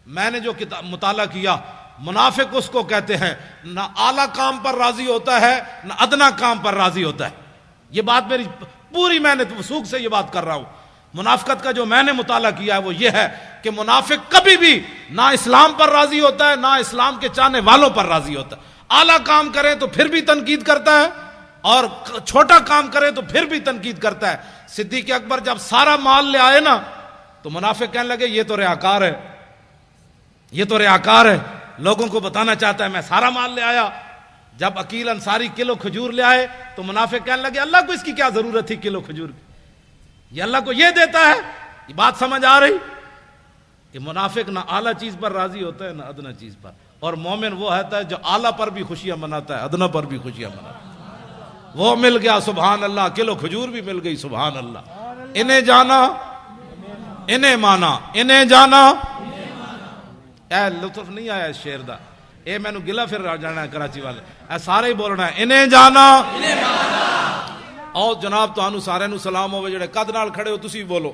میں نے جو مطالعہ کیا، منافق اس کو کہتے ہیں نہ اعلیٰ کام پر راضی ہوتا ہے نہ ادنا کام پر راضی ہوتا ہے. یہ بات میری پوری، میں نے وثوق سے یہ بات کر رہا ہوں. منافقت کا جو میں نے مطالعہ کیا ہے وہ یہ ہے کہ منافق کبھی بھی نہ اسلام پر راضی ہوتا ہے نہ اسلام کے چاہنے والوں پر راضی ہوتا ہے. اعلیٰ کام کرے تو پھر بھی تنقید کرتا ہے اور چھوٹا کام کرے تو پھر بھی تنقید کرتا ہے. صدیق اکبر جب سارا مال لے آئے نا تو منافق کہنے لگے یہ تو ریاکار ہے، یہ تو ریاکار ہے، لوگوں کو بتانا چاہتا ہے میں سارا مال لے آیا. جب عقیل انصاری کلو کھجور لے آئے تو منافق کہنے لگے اللہ کو اس کی کیا ضرورت تھی کلو کھجور کی، یہ اللہ کو یہ دیتا ہے. یہ بات سمجھ آ رہی کہ منافق نہ اعلیٰ چیز پر راضی ہوتا ہے نہ ادنا چیز پر، اور مومن وہ ہوتا ہے جو اعلیٰ پر بھی خوشیاں مناتا ہے ادنا پر بھی خوشیاں مناتا ہے. وہ مل گیا سبحان اللہ، کلو کھجور بھی مل گئی سبحان اللہ. انہیں جانا انہیں مانا، انہیں جانا. اے لطف نہیں آیا اس شعر دا، اے میں نو گلا پھر جانا ہے کراچی والے، اے سارے ہی بولنا ہے انہیں جانا. او جناب تانوں سارے نو سلام ہوے جڑے قد نال کھڑے ہو تسی بولو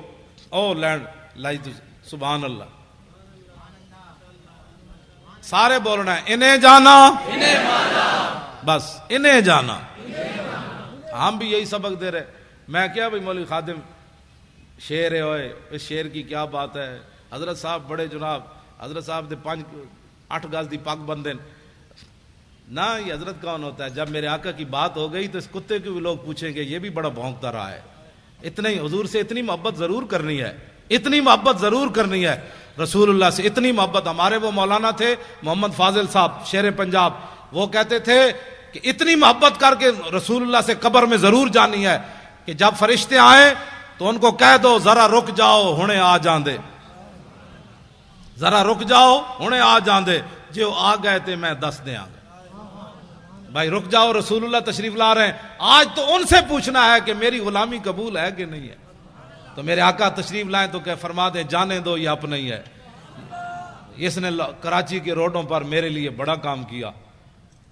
او لینڈ لائی سبحان اللہ. سارے بولنا ہے انہیں جانا انہیں مانا، بس انہیں جانا. ہم بھی یہی سبق دے رہے. میں کیا بھائی مولوی خادم شعر ہے ہوئے، اس شعر کی کیا بات ہے. حضرت صاحب بڑے جناب، حضرت صاحب دے 8 گز دی پگ بندے نہ. یہ حضرت کون ہوتا ہے؟ جب میرے آقا کی بات ہو گئی تو اس کتے کو بھی لوگ پوچھیں گے یہ بھی بڑا بھونکتا رہا ہے. اتنا ہی حضور سے اتنی محبت ضرور کرنی ہے، اتنی محبت ضرور کرنی ہے رسول اللہ سے اتنی محبت. ہمارے وہ مولانا تھے محمد فاضل صاحب شیر پنجاب، وہ کہتے تھے کہ اتنی محبت کر کے رسول اللہ سے قبر میں ضرور جانی ہے کہ جب فرشتے آئیں تو ان کو کہہ دو ذرا رک جاؤ ہنے آ جاندے، ذرا رک جاؤ ہنے آ جاندے، جو آ گئے تھے میں دس دے آ گئے. بھائی رک جاؤ، رسول اللہ تشریف لا رہے ہیں. آج تو ان سے پوچھنا ہے کہ میری غلامی قبول ہے کہ نہیں ہے. تو میرے آقا تشریف لائیں تو کہ فرما دیں جانے دو یہ اپنا ہی ہے، اس نے کراچی کے روڈوں پر میرے لیے بڑا کام کیا،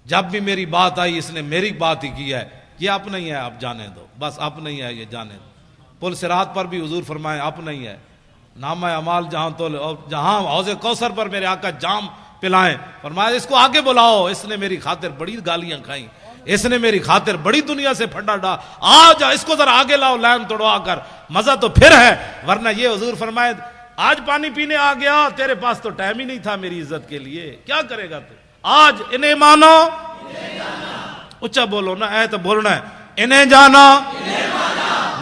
جب بھی میری بات آئی اس نے میری بات ہی کی ہے، یہ اپنا ہی ہے اب جانے دو، بس اپنا ہی ہے یہ جانے دو. پل صراط پر بھی حضور فرمائے اپنا ہی ہے. نامہ اعمال جہاں تو جہاں حوض کوثر پر میرے آقا جام پلائیں فرمایا اس کو آگے بلاؤ، اس نے میری خاطر بڑی گالیاں کھائیں، اس نے میری خاطر بڑی دنیا سے پھڈا ڈا، آ جا اس کو ذرا آگے لاؤ لائن توڑوا کر، مزہ تو پھر ہے. ورنہ یہ حضور فرمائے آج پانی پینے آ گیا، تیرے پاس تو ٹائم ہی نہیں تھا میری عزت کے لیے، کیا کرے گا تو. آج انہیں مانو، اچھا بولو نا، اے تو بولنا ہے انہیں جانا،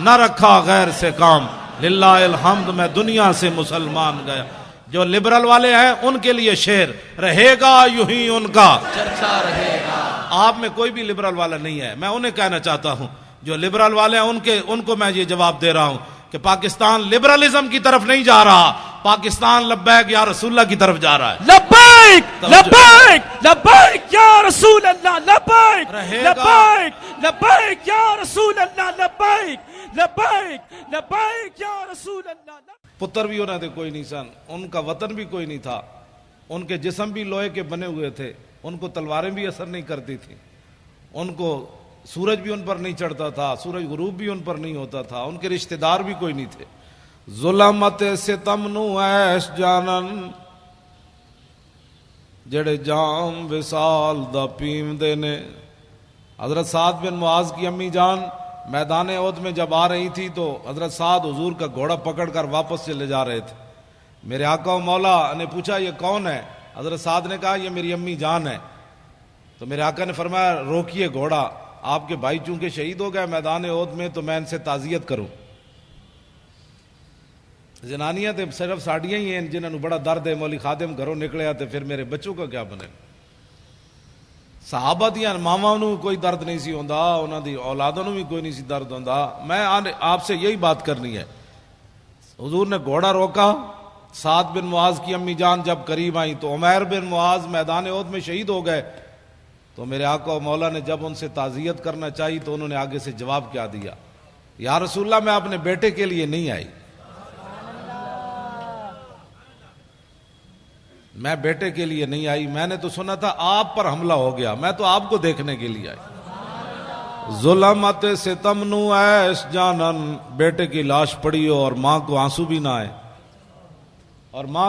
نہ رکھا غیر سے کام، للہ الحمد میں دنیا سے مسلمان گیا. جو لبرل والے ہیں ان کے لیے شعر رہے گا یوں ہی ان کا چرچا رہے گا. آپ میں کوئی بھی لبرل والا نہیں ہے، میں انہیں کہنا چاہتا ہوں جو لبرل والے ہیں ان کو میں یہ جواب دے رہا ہوں کہ پاکستان لبرلزم کی طرف نہیں جا رہا، پاکستان لبیک یا رسول اللہ کی طرف جا رہا ہے. لبیک لبیک لبیک یا رسول اللہ، لبیک لبیک لبیک یا رسول اللہ، لبیک لبیک لبیک یا رسول اللہ. پتر بھی انہوں نے کوئی نہیں سن، ان کا وطن بھی کوئی نہیں تھا، ان کے جسم بھی لوہے کے بنے ہوئے تھے، ان کو تلواریں بھی اثر نہیں کرتی تھی، ان کو سورج بھی ان پر نہیں چڑھتا تھا، سورج غروب بھی ان پر نہیں ہوتا تھا، ان کے رشتہ دار بھی کوئی نہیں تھے. ظلمت ستم نو ایش جانن جڑے جام وصال دا پیم دے نے. حضرت سعد بن معاذ کی امی جان میدان احد میں جب آ رہی تھی تو حضرت سعد حضور کا گھوڑا پکڑ کر واپس چلے جا رہے تھے. میرے آقا و مولا نے پوچھا یہ کون ہے؟ حضرت سعد نے کہا یہ میری امی جان ہے. تو میرے آقا نے فرمایا روکیے گھوڑا، آپ کے بھائی چونکہ شہید ہو گئے میدان احد میں تو میں ان سے تعزیت کروں. زنانیاں تے صرف ساڑیاں ہی ہیں جنہوں نے بڑا درد ہے، مولی خادم گھروں نکلے آتے پھر میرے بچوں کا کیا بنے. صحابہ دیاں ماواں نوں کوئی درد نہیں سی ہوندا، انہاں دی اولاداں نوں بھی کوئی نہیں سی درد ہوندا. میں آپ سے یہی بات کرنی ہے. حضور نے گھوڑا روکا، سعد بن معاذ کی امی جان جب قریب آئیں تو عمیر بن معاذ میدان احد میں شہید ہو گئے. تو میرے آقا و مولا نے جب ان سے تعزیت کرنا چاہی تو انہوں نے آگے سے جواب کیا دیا، یا رسول اللہ میں اپنے بیٹے کے لیے نہیں آئی، میں بیٹے کے لیے نہیں آئی، میں نے تو سنا تھا آپ پر حملہ ہو گیا، میں تو آپ کو دیکھنے کے لیے آئی. ظلمت ستم نو ایش جانن، بیٹے کی لاش پڑی ہو اور ماں کو آنسو بھی نہ آئے، اور ماں